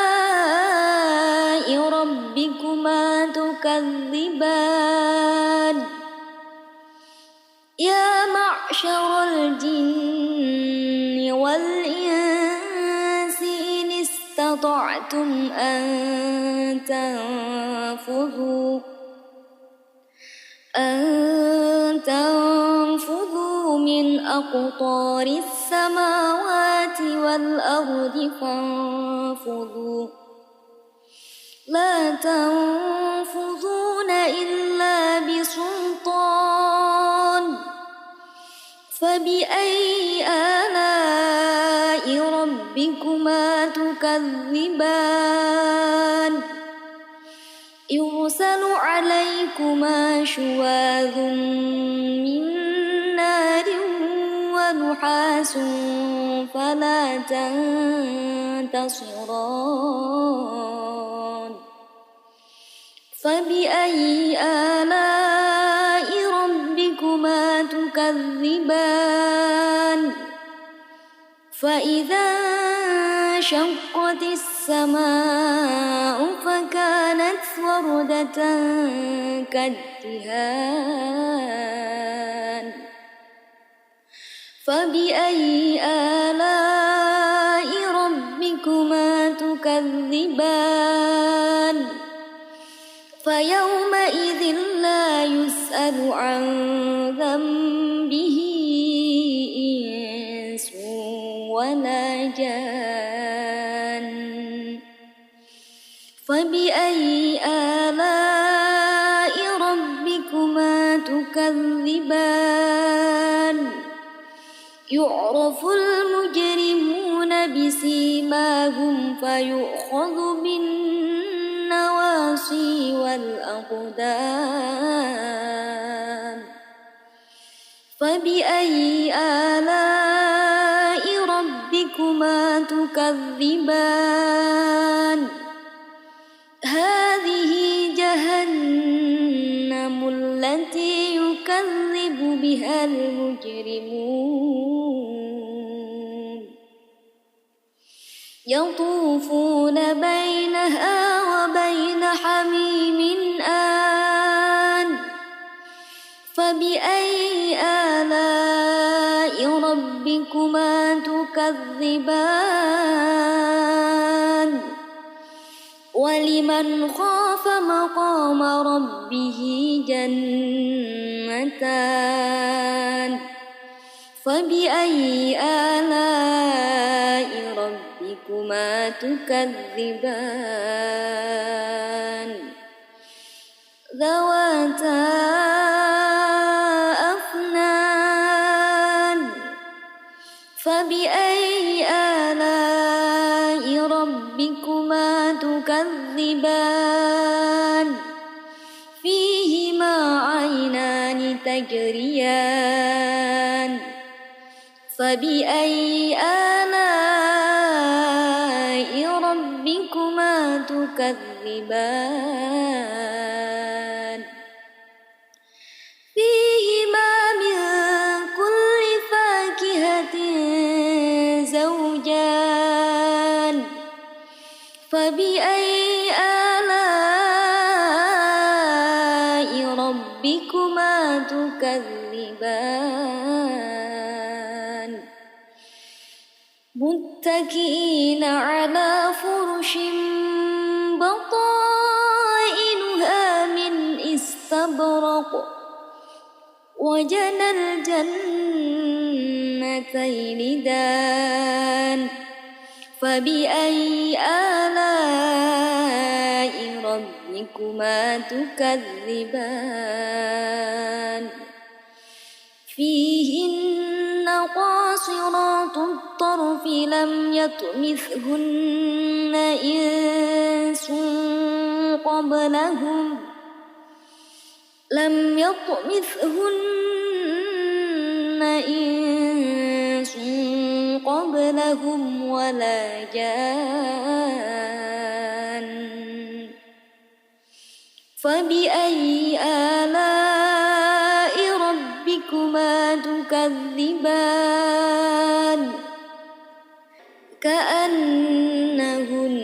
ربكما تكذبان يا معشر الجن والإنس إن استطعتم أن تنفذوا من أقطار السماوات والأرض فانفذوا لا تنفذون إلا بسلطان فبأي آلاء ربكما تكذبان يرسل عليكما شواظ من نار ونحاس فلا تنتصران فبأي آلاء ربكما تكذبان فإذا انشقت السماء فكانت وردة كالدهان فبأي آلاء ربكما تكذبان فيومئذ لا يسأل عن ذنبه إنس ولا جان فبأي آلاء ربكما تكذبان يعرف المجرمون بسيماهم فيؤخذ بالنواصي والأقدام فبأي آلاء ربكما تكذبان هذه جهنم التي يكذب بها المجرمون يطوفون بينها وبين حميم آن فبأي آلاء ربكما تكذبان ولمن خاف مقام ربه جنتان فبأي آلاء ربكما تكذبان ذواتا أفنان فبأي آلاء ربكما تكذبان فيهما عينان تجريان فبأي آلاء ربكما تكذبان فيهما من كل فاكهة زوجان فبأي آلاء ربكما تكذبان متكئين على فرش بطائنها من استبرق وجنى الجنتين دان فبأي آلاء ربكما تكذبان فيهن قاصرات الطرف لم يطمثهن إنس قبلهم ولا جان فبأي آلاء ربكما تكذبان كأنهن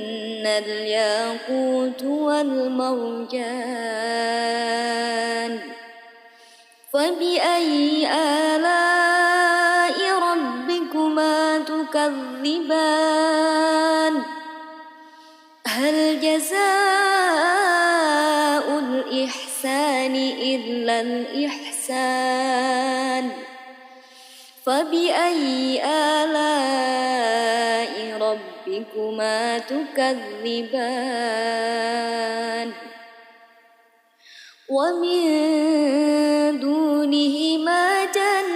الياقوت والمرجان فبأي آلاء ربكما تكذبان هل جزاء الإحسان إلا الإحسان فبأي آلاء ربكما تكذبان ومن دونهما جنتان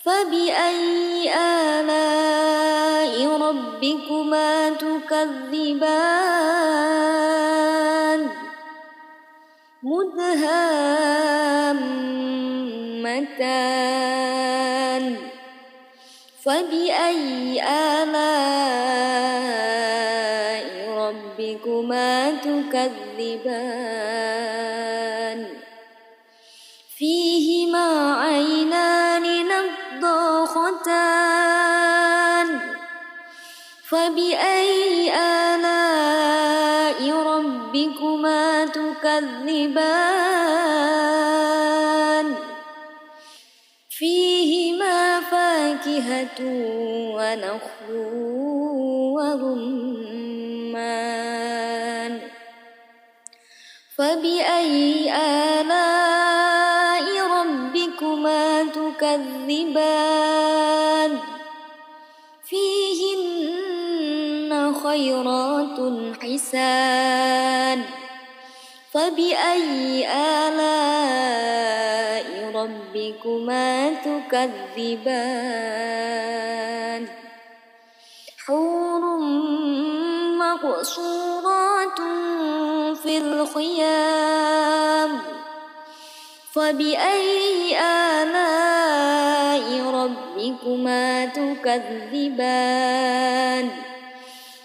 فبأي آلاء ربكما تكذبان مدهامتان فبأي آلاء ربكما تكذبان فيهما عينان نضاختان فبأي آلاء ربكما تكذبان فيهما فاكهة ونخل ورمان فبأي آلاء ربكما تكذبان فيهن خيرات حسان فبأي آلاء ربكما تكذبان حور مقصورات في الخيام فبأي آلاء ربكما تكذبان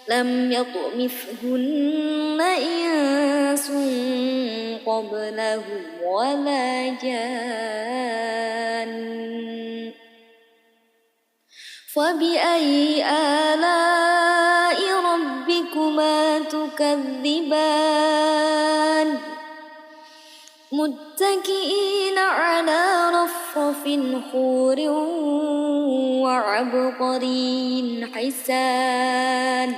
لم يطمثهن إنس قبلهم ولا جان فبأي آلاء ربكما تكذبان متكئين على رفرف خور وعبقري حسان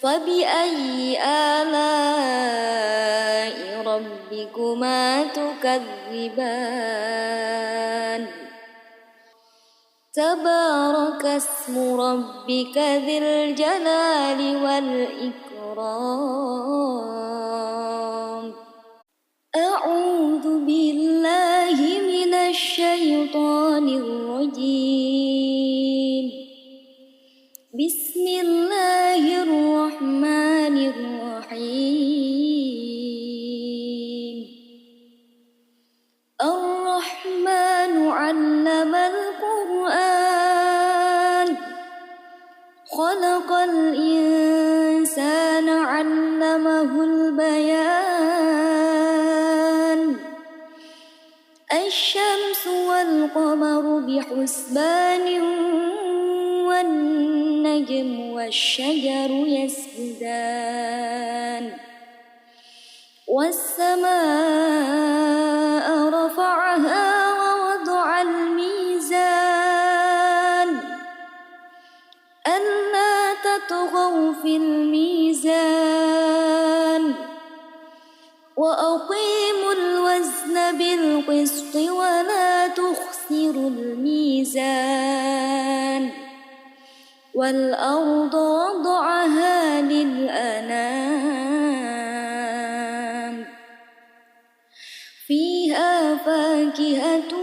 فبأي آلاء ربكما تكذبان تبارك اسم ربك ذي الجلال والإكرام أعوذ بالله من الشيطان الرجيم بسم الله الرحمن الرحيم الرحمن علم القرآن خلق الإنسان علمه البيان الشمس والقمر بحسبان والنجم والشجر يسجدان والسماء رفعها ووضع الميزان ألا تطغوا في الميزان وأقيموا الوزن بالقسط ولا تخسروا الميزان والأرض وضعها للأنام فيها فاكهة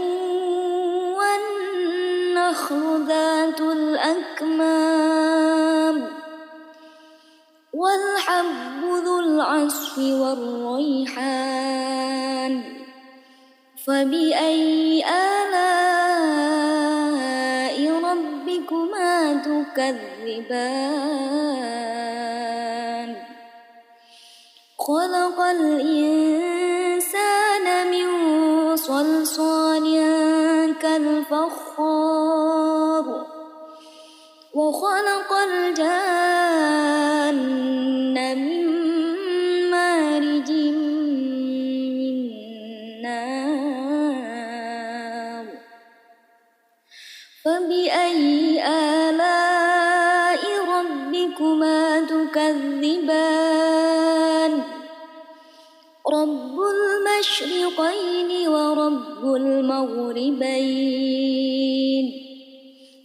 والنخل ذات الأكمام والحب ذو العصف والريحان فبأي آلاء ربكما تكذبان خلق الإنسان من صلصال كالفخار وخلق الجان من مارج من نار فبأي آلاء ربكما تكذبان رب المشرقين ورب المغربين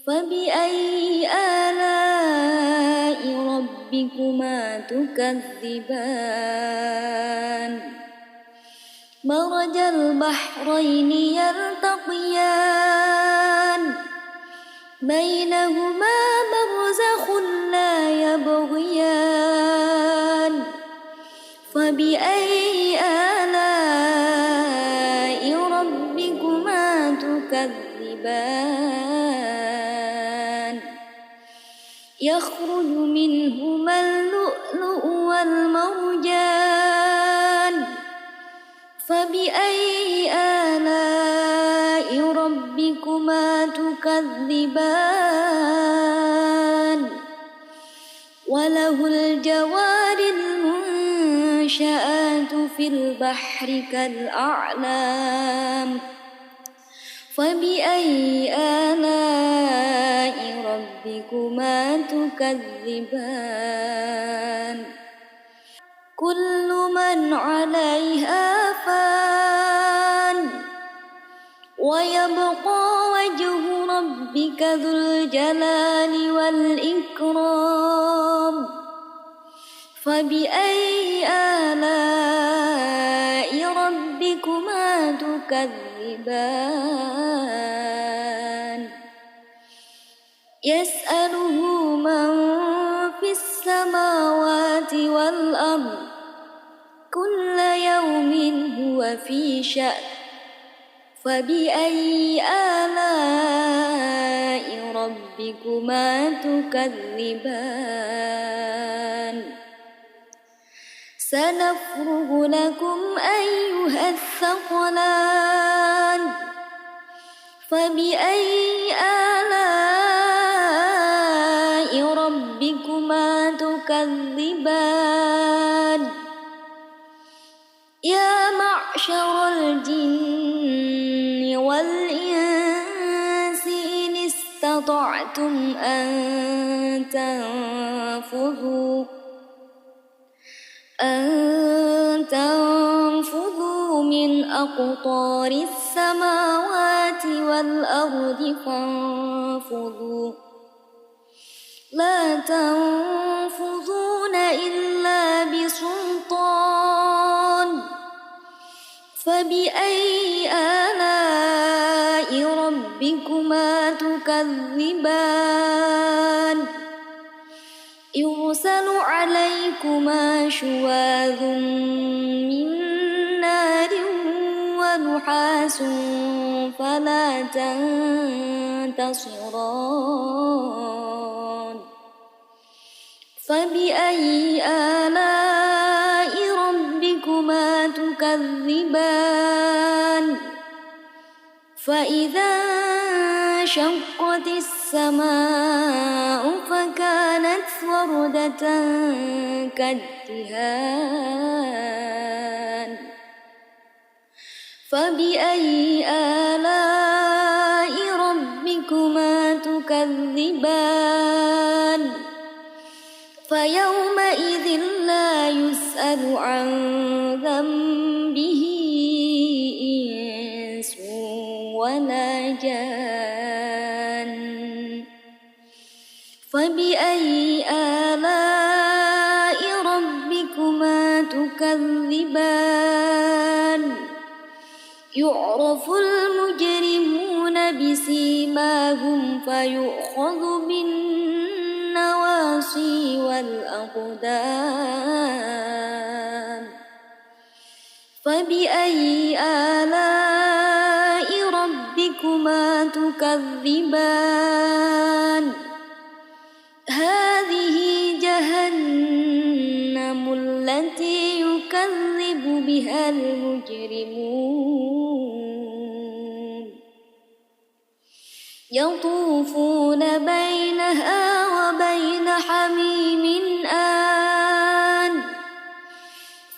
فبأي آلاء ربكما تكذبان مرج البحرين يلتقيان بينهما برزخ لا يبغيان فبأي آلاء ربكما تكذبان يخرج منهما اللؤلؤ والمرجان فبأي آلاء ربكما تكذبان وله الجوار المنشآت في البحر كالأعلام فبأي آلاء ربكما تكذبان كل من عليها فان ويبقى وجه ربك ذو الجلال والإكرام فبأي آلاء ربكما تكذبان يسأله من في السماوات والأرض كل يوم هو في شأن فبأي آلاء ربكما تكذبان سنفرغ لكم أيها الثقلان فبأي آلاء ربكما تكذبان يا معشر الجن والإنس إن استطعتم أن تنفذوا من أقطار السماوات والأرض فانفذوا لا تنفذون إلا بسلطان فبأي آلاء ربكما تكذبان يرسل عليكما شواظ من نار ونحاس فلا تنتصران فبأي آلاء ربكما تكذبان فإذا انشقت السماء فكانت مسودة كالدهان فبأي آلاء ربكما تكذبان فيومئذ لا يسأل عن ذنبه إنس ولا جان فبأي آلاء ربكما تكذبان يعرف المجرمون بسيماهم فيؤخذ بالنواصي والأقدام فبأي آلاء ربكما تكذبان هذه جهنم التي يكذب بها المجرمون يطوفون بينها وبين حميم آن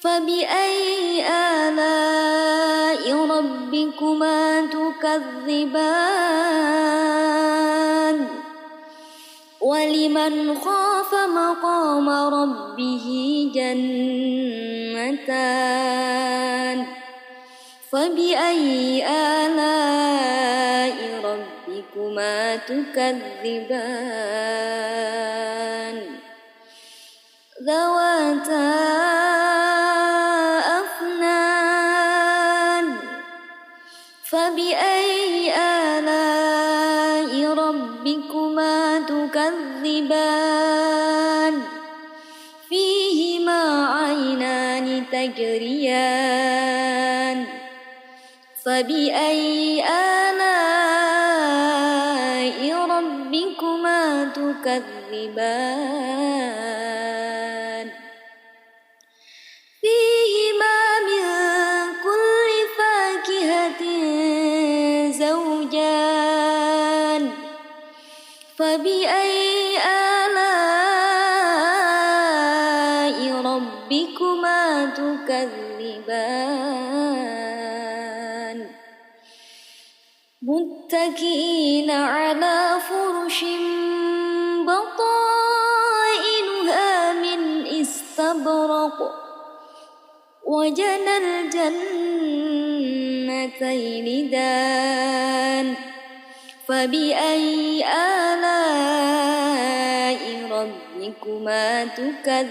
فبأي آلاء ربكما تكذبان ولمن خاف مقام ربه جنتان فبأي آلاء ربكما تكذبان ذواتا أفنان فبأي آلاء ربكما تكذبان فيهما عينان تجريان فبأي آلاء ربكما تكذبان فيهما من كل فاكهة زوجان فبأي آلاء ربكما تكذبان متكئين على فرش بطائنها من استبرق وجنى الجنتين دان فبأي آلاء ربكما تكذبان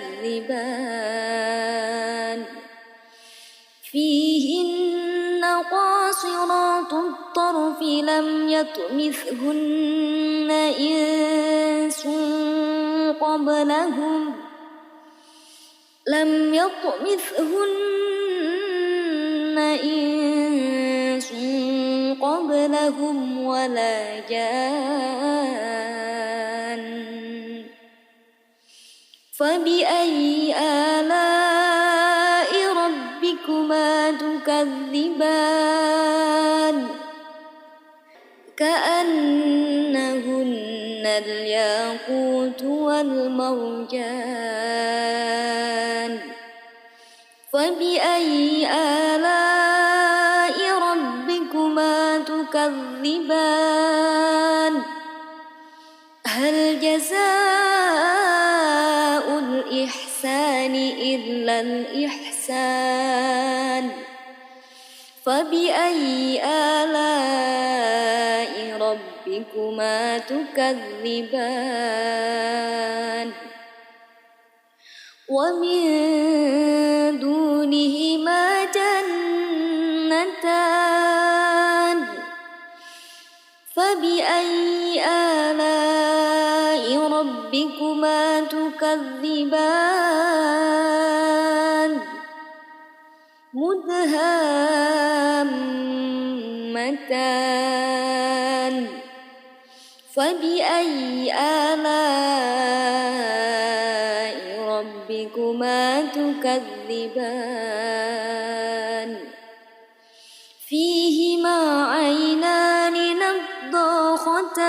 فيهن قاصرات الطرف لم يطمثهن إنس قبلهم ولا جان فبأي آلاء ربكما تكذبان كأنهن الياقوت والمرجان فبأي آلاء ربكما تكذبان هل جزاء الإحسان إلا الإحسان فبأي آلاء ربكما تكذبان ومن دونهما جنتان فبأي آلاء ربكما تكذبان مدهامتان فبأي آلاء ربكما تكذبان فيهما عينان نضاختان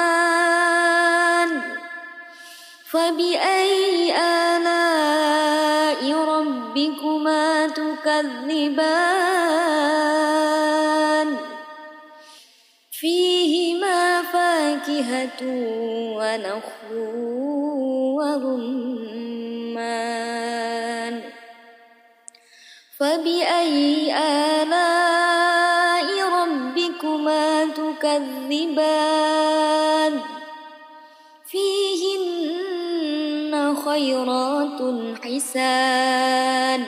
فبأي آلاء ربكما تكذبان فيهما فاكهة ونخل ورمان فبأي آلاء ربكما تكذبان فيهن خيرات حسان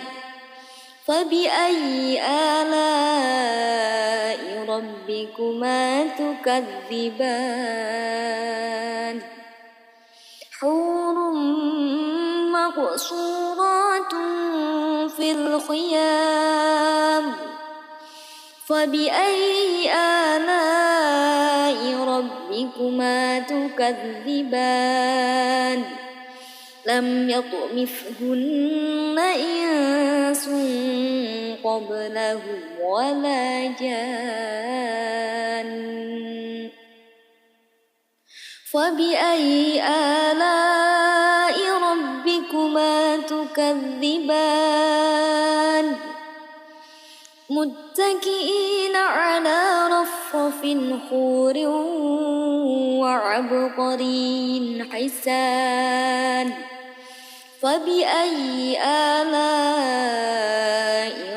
فبأي آلاء ربكما تكذبان حور مقصورات في الخيام فبأي آلاء ربكما تكذبان لم يطمثهن إنس قبلهم ولا جان فبأي آلاء ربكما تكذبان متكئين على رفرف خور وعبقري حسان فبأي آلاء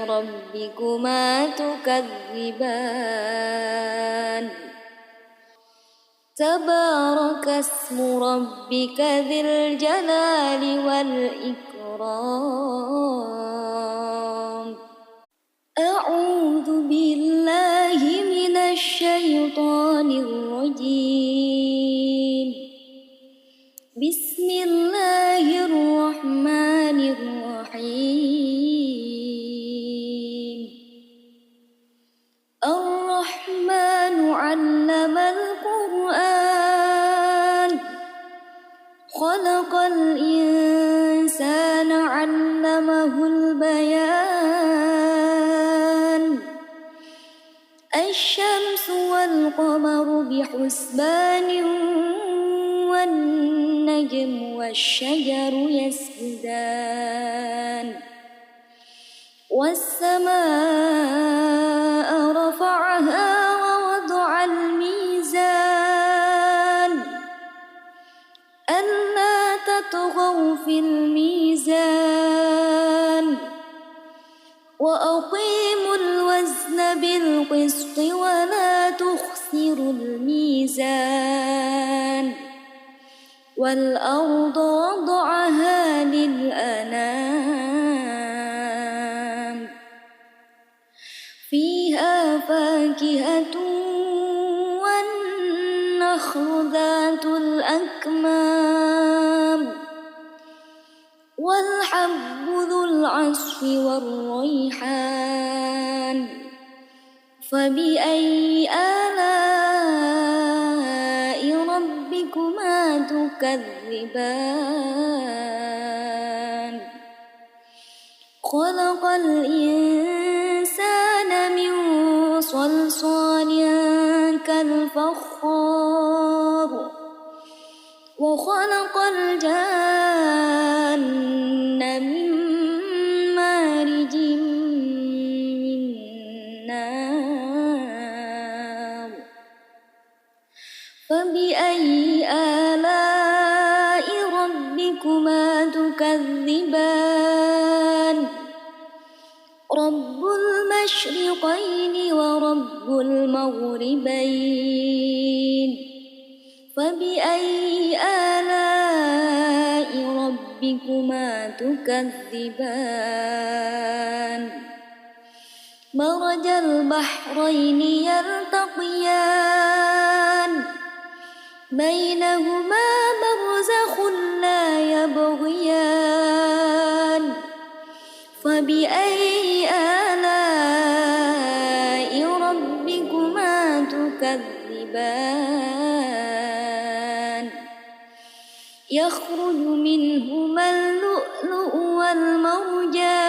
ربكما تكذبان تبارك اسم ربك ذي الجلال والإكرام أعوذ بالله من الشيطان الرجيم بسم الله الرحمن الرحيم الرحمن علم القرآن خلق الإنسان علمه البيان الشمس والقمر بحسبان والنجم والشجر يسجدان والسماء رفعها ووضع الميزان ألا تطغوا في الميزان وأقيموا الوزن بالقسط ولا تخسروا الميزان والأرض وضعها للأنام فيها فاكهة والنخل ذات الأكمام والحب ذو العصف والريحان فبأي آلاء ربكما تكذبان خلق الإنسان من صلصال كالفخار وخلق الجان من مارج من نار فبأي آلاء ربكما تكذبان رب المشرقين ورب المغربين فبأي آلاء ربكما تكذبان مرج البحرين يلتقيان بينهما برزخ لا يبغيان فبأي آلاء ربكما تكذبان يخرج منهما اللؤلؤ والمرجان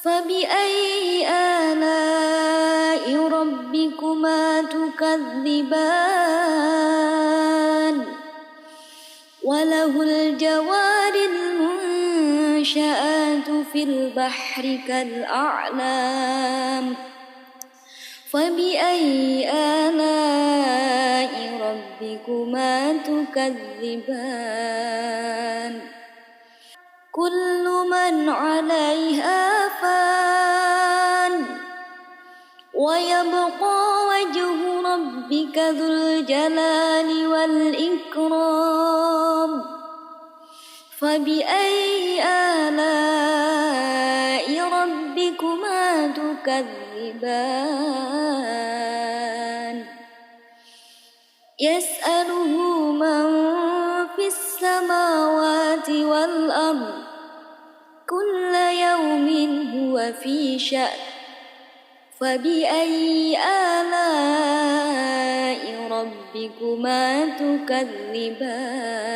فبأي آلاء ربكما تكذبان وله الجوار المنشآت في البحر كالأعلام فبأي آلاء ربكما تكذبان كل من عليها فان ويبقى وجه ربك ذو الجلال والإكرام فبأي آلاء ربكما تكذبان يسأله من في السماوات والأرض كل يوم هو في شأن فبأي آلاء ربكما تكذبان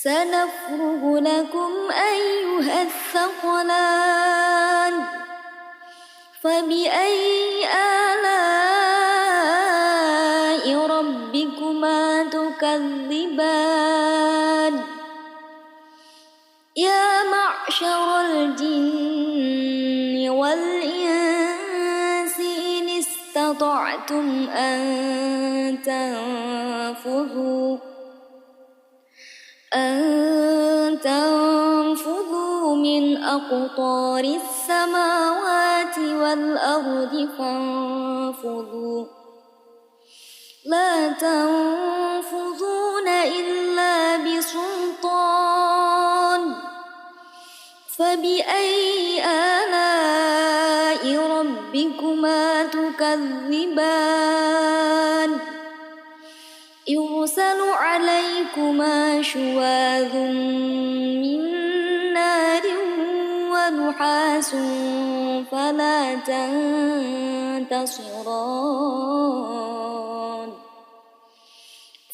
سنفرغ لكم أيها الثقلان فبأي آلاء ربكما تكذبان يا معشر الجن والإنس إن استطعتم أن تنفذوا من أقطار السماوات والأرض فانفذوا لا تنفذون إلا بسلطان فبأي آلاء ربكما تكذبان يرسل عليكما شواظ من نار ونحاس فلا تنتصران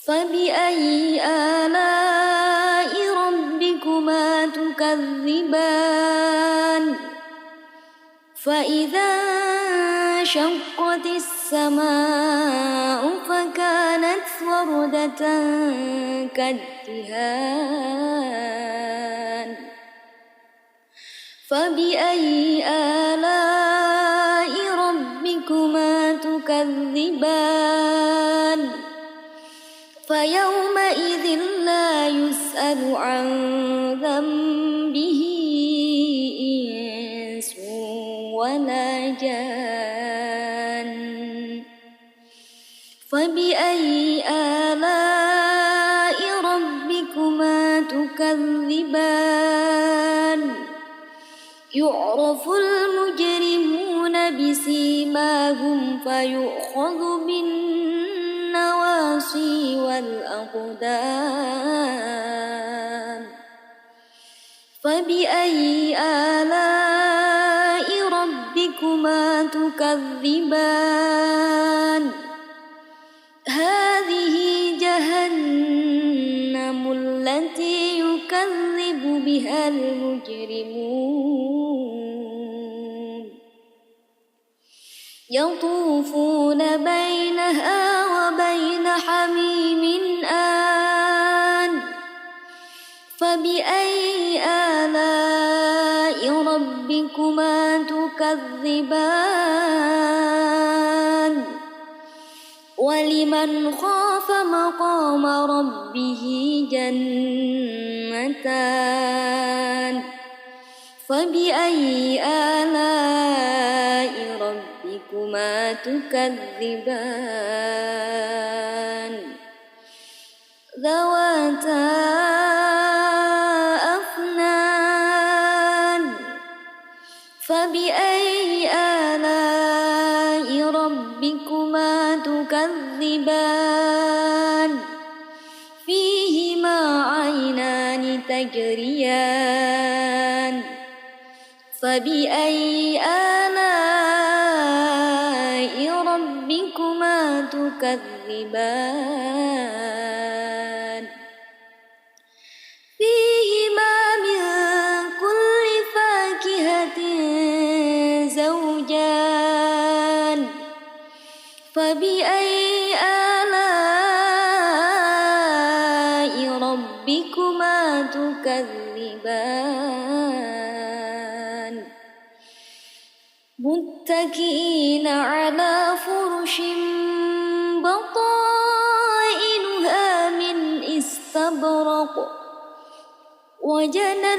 فبأي آلاء ربكما تكذبان فإذا انشقت السماء فكانت وردة كالدهان فبأي آلاء ربكما تكذبان فيومئذ لا يسأل عن ذنبه إنس ولا جان فبأي آلاء ربكما تكذبان يعرف المجرمون بسيماهم فيؤخذ بالنواصي والأقدام فبأي آلاء ربكما تكذبان هذه جهنم التي يكذب بها المجرمون يطوفون بينها وبين حميم آن فبأي آلاء ربكما تكذبان ولمن خاف مقام ربه جنتان فبأي آلاء ربكما تكذبان ذواتا أفنان فبأي آلاء ربكما تكذبان فيهما عينان تجريان فبأي آلاء ربكما تكذبان فيهما من كل فاكهة زوجان فبأي آلاء متكئين على فرش بطائنها من استبرق وجنى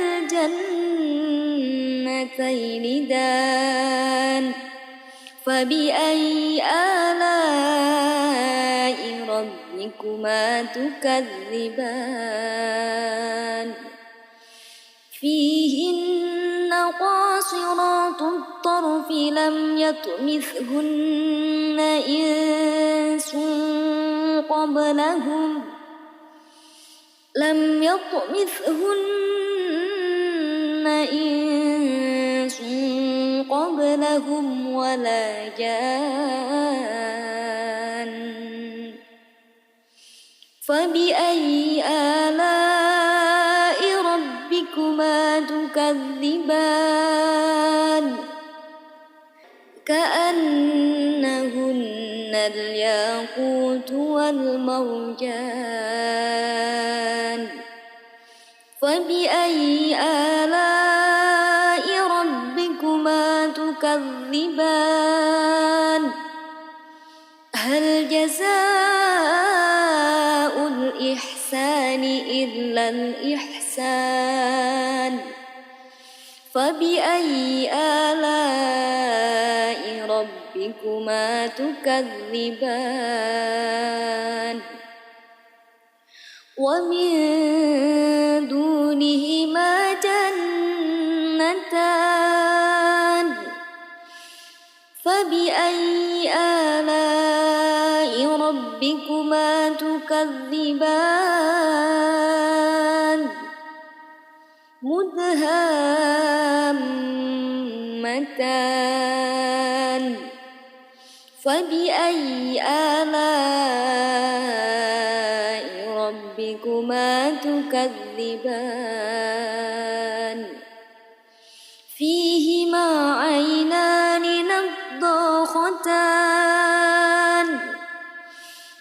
الجنتين دان فبأي آلاء ربكما تكذبان فيهن قاصرات الطرف لم يطمثهن إنس قبلهم ولا جان فبأي آلاء ربكما تكذبان كأنهن الياقوت والمرجان فبأي آلاء ربكما تكذبان هل جزاء الإحسان إلا الإحسان فبأي آلاء ربكما تكذبان ومن دونهما جنتان فبأي آلاء ربكما تكذبان مدهامتان فبأي آلاء ربكما تكذبان فيهما عينان نضاختان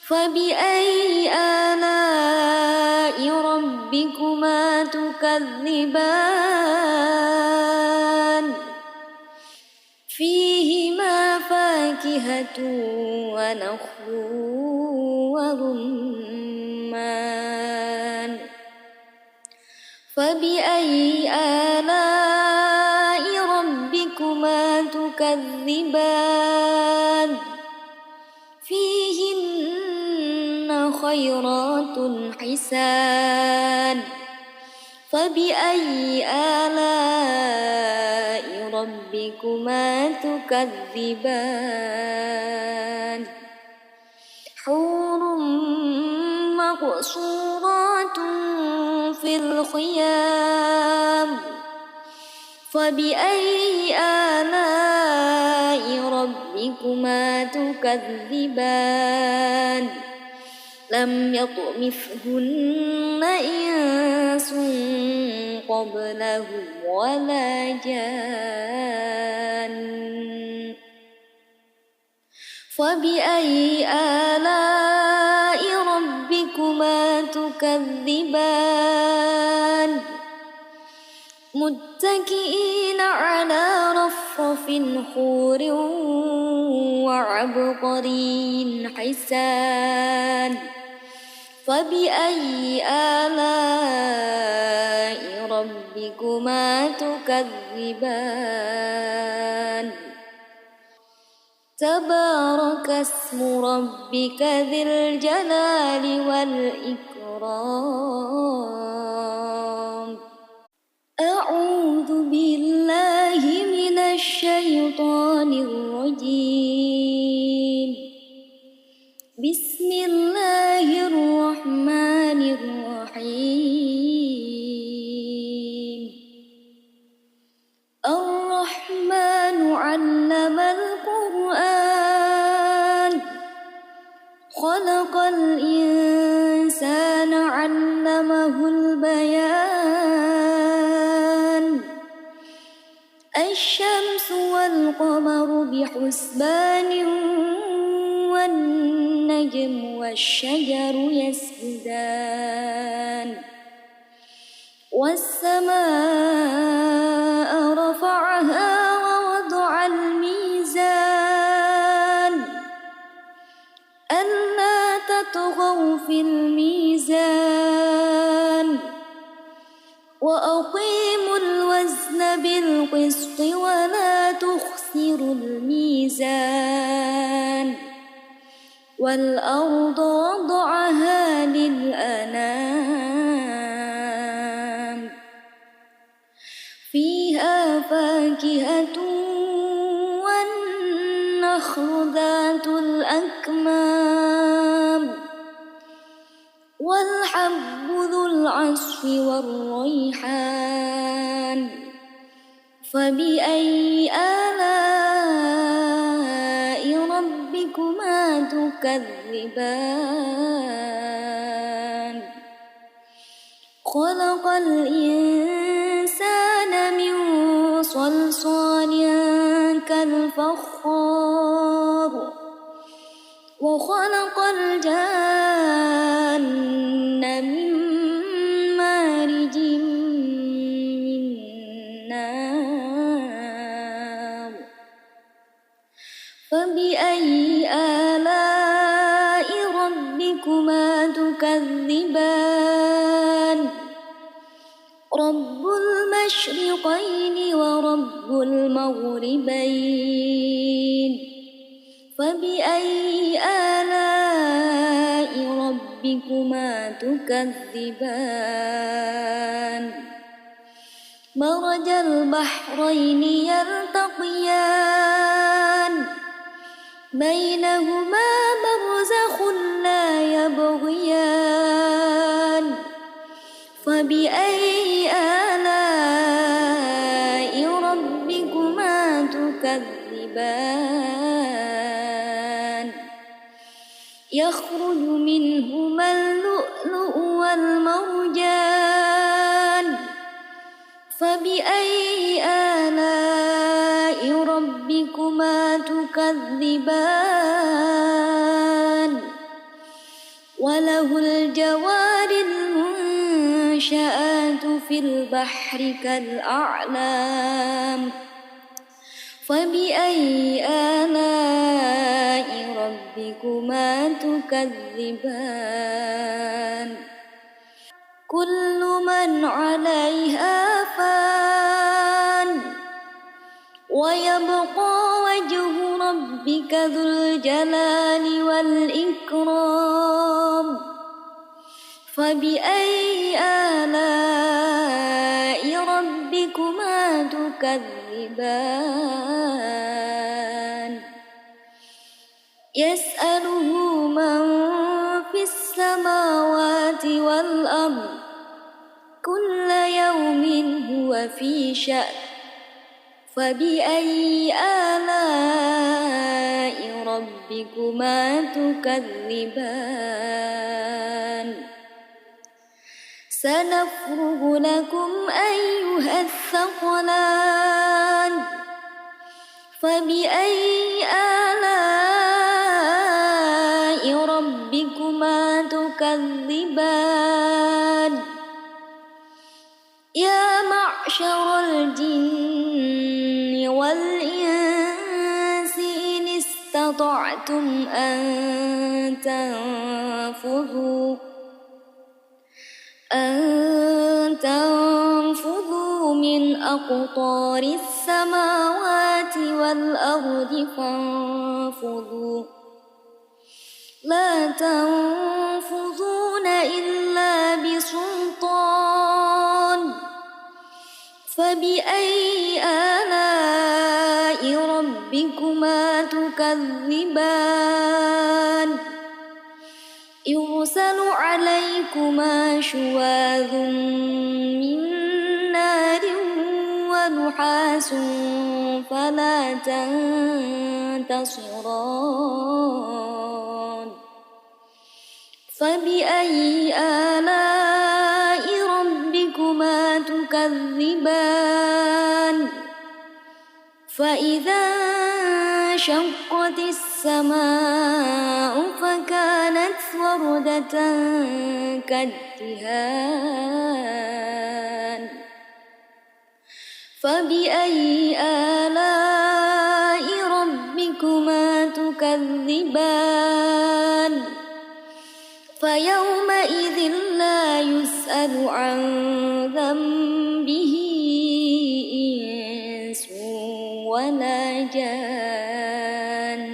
فبأي آلاء ربكما تكذبان فيهما فاكهة ونخل ورمان فبأي آلاء ربكما تكذبان فيهن خيرات حسان فبأي آلاء ربكما تكذبان حور مقصورات في الخيام فبأي آلاء ربكما تكذبان لم يطمثهن إنس قبلهم ولا جان فبأي آلاء ربكما تكذبان متكئين على رفرف خور وعبقري حسان فبأي آلاء ربكما تكذبان تبارك اسم ربك ذي الجلال والإكرام أعوذ بالله من الشيطان الرجيم بسم الله الرحمن الرحيم الرحمن علم القرآن خلق الإنسان علمه البيان الشمس والقمر بحسبان والنجم والشجر يسجدان والسماء رفعها ووضع الميزان تطغوا في الميزان وأقيموا الوزن بالقسط ولا تخسروا الميزان والأرض وضعها للأنام فيها فاكهة والنخل ذات الأكمام والحب ذو العصف والريحان فبأي آلاء ربكما تكذبان خلق الإنسان من صلصال كالفخار وخلق الجان من مارج من نار فبأي آلاء ربكما تكذبان رب المشرقين ورب المغربين فبأي آلاء ربكما تكذبان مرج البحرين يلتقيان بينهما برزخ لا يبغيان فبأي آلاء ربكما تكذبان يخرج منهما اللؤلؤ والمرجان فبأي آلاء ربكما تكذبان وله الجوار المنشآت في البحر كالأعلام فبأي آلاء ربكما تكذبان كل من عليها فان ويبقى وجه ربك ذو الجلال والإكرام فبأي آلاء ربكما تكذبان يسأله من في السماوات والأرض كل يوم هو في شأن فبأي آلاء ربكما تكذبان سنفرغ لكم أيها الثقلان فبأي آلاء ربكما تكذبان يا معشر الجن والإنس إن استطعتم أن تنفذوا من أقطار السماوات والأرض فانفذوا لا تنفذون إلا بسلطان فبأي آلاء ربكما تكذبان يرسل عليكما شواظ من نار ونحاس فلا تنتصران فبأي آلاء ربكما تكذبان فإذا انشقت السماء فكانت وردة كالدهان فبأي آلاء ربكما تكذبان فيومئذ لا يسأل عن ذنبه إنس ولا جان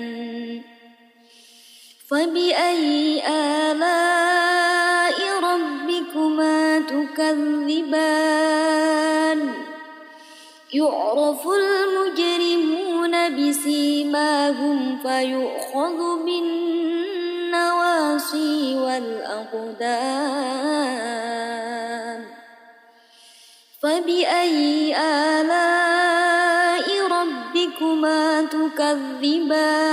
فبأي آلاء ربكما تكذبان يعرف المجرمون بسيماهم فيؤخذ بالنواصي والأقدام فبأي آلاء ربكما تكذبان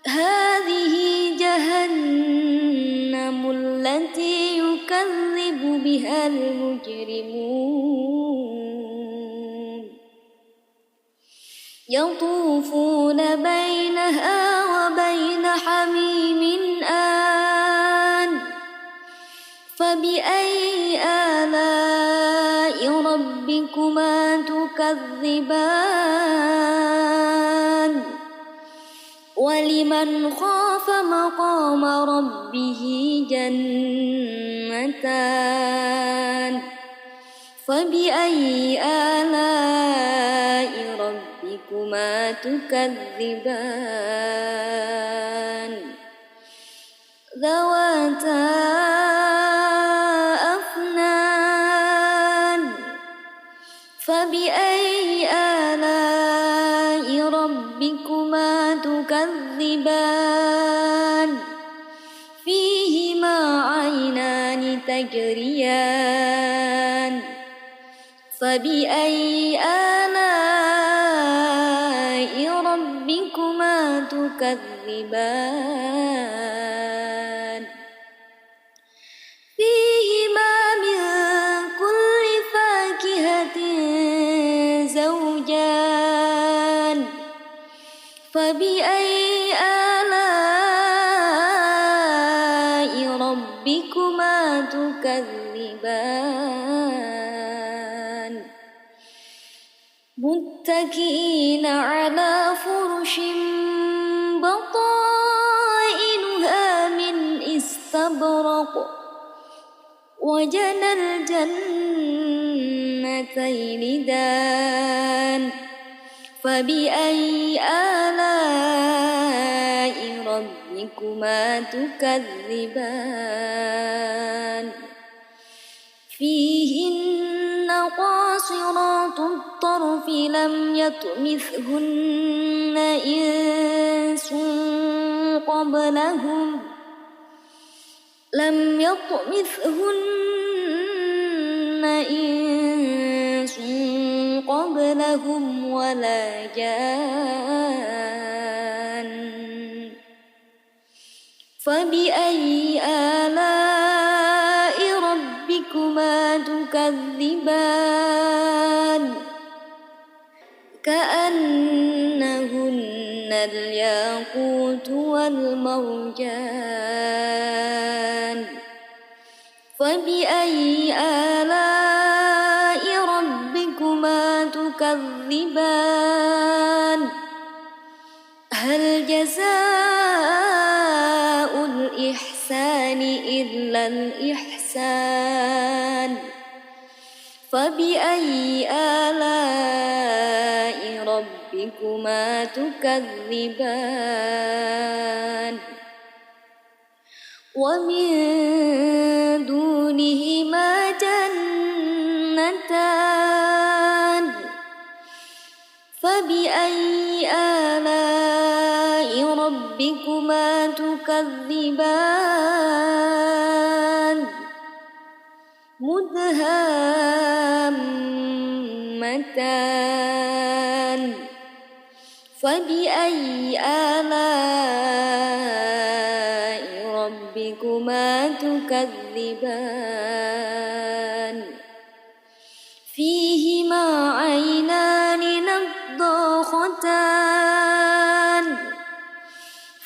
هذه جهنم التي يكذب بها المجرمون يطوفون بينها وبين حميم آن فبأي آلاء ربكما تكذبان ولمن خاف مقام ربه جنتان فبأي آلاء ربكما تكذبان ذواتا أفنان فبأي آلاء ربكما تكذبان فيهما عينان تجريان فبأي آلاء ربكما تكذبان فيهما من كل فاكهة زوجان فبأي آلاء ربكما تكذبان متكئين على فرش بطائنها من استبرق وجنى الجنتين دان فبأي آلاء ربكما تكذبان فيهن قاصرات الطرف لم يطمثهن إنس قبلهم ولا جان فبأي آلاء ربكما تكذبان كأنهن الياقوت والمرجان فبأي آلاء ربكما تكذبان هل جزاء الإحسان إلا الإحسان فبأي آلاء ربكما تكذبان ومن دونهما جنتان فبأي آلاء ربكما تكذبان مدهامتان فبأي آلاء ربكما تكذبان فيهما عينان نضاختان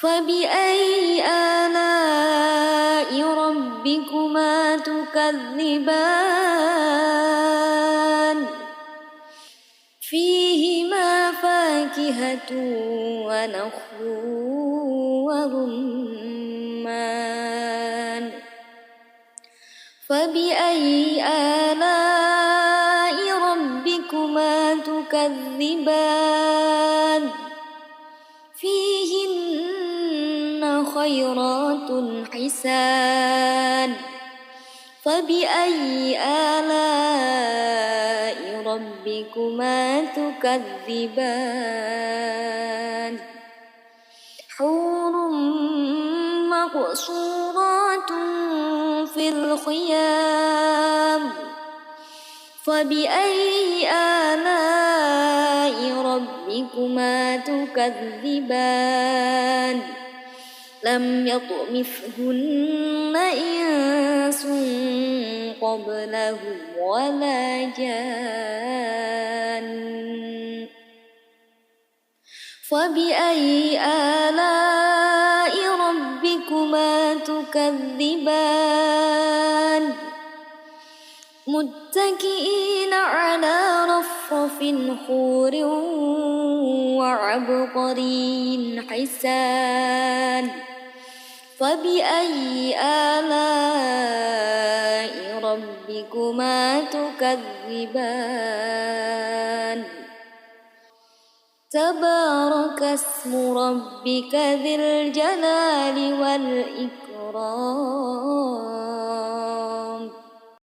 فبأي آلاء ربكما تكذبان فيهما فاكهة ونخل ورمان فبأي آلاء ربكما تكذبان فيهن خيرات حسان فبأي آلاء ربكما تكذبان حور مقصورات في الخيام فبأي آلاء ربكما تكذبان لم يطمثهن إنس قبلهم ولا جان فبأي آلاء ربكما تكذبان متكئين على رفرف خور وعبقري حسان فبأي آلاء ربكما تكذبان تبارك اسم ربك ذي الجلال والإكرام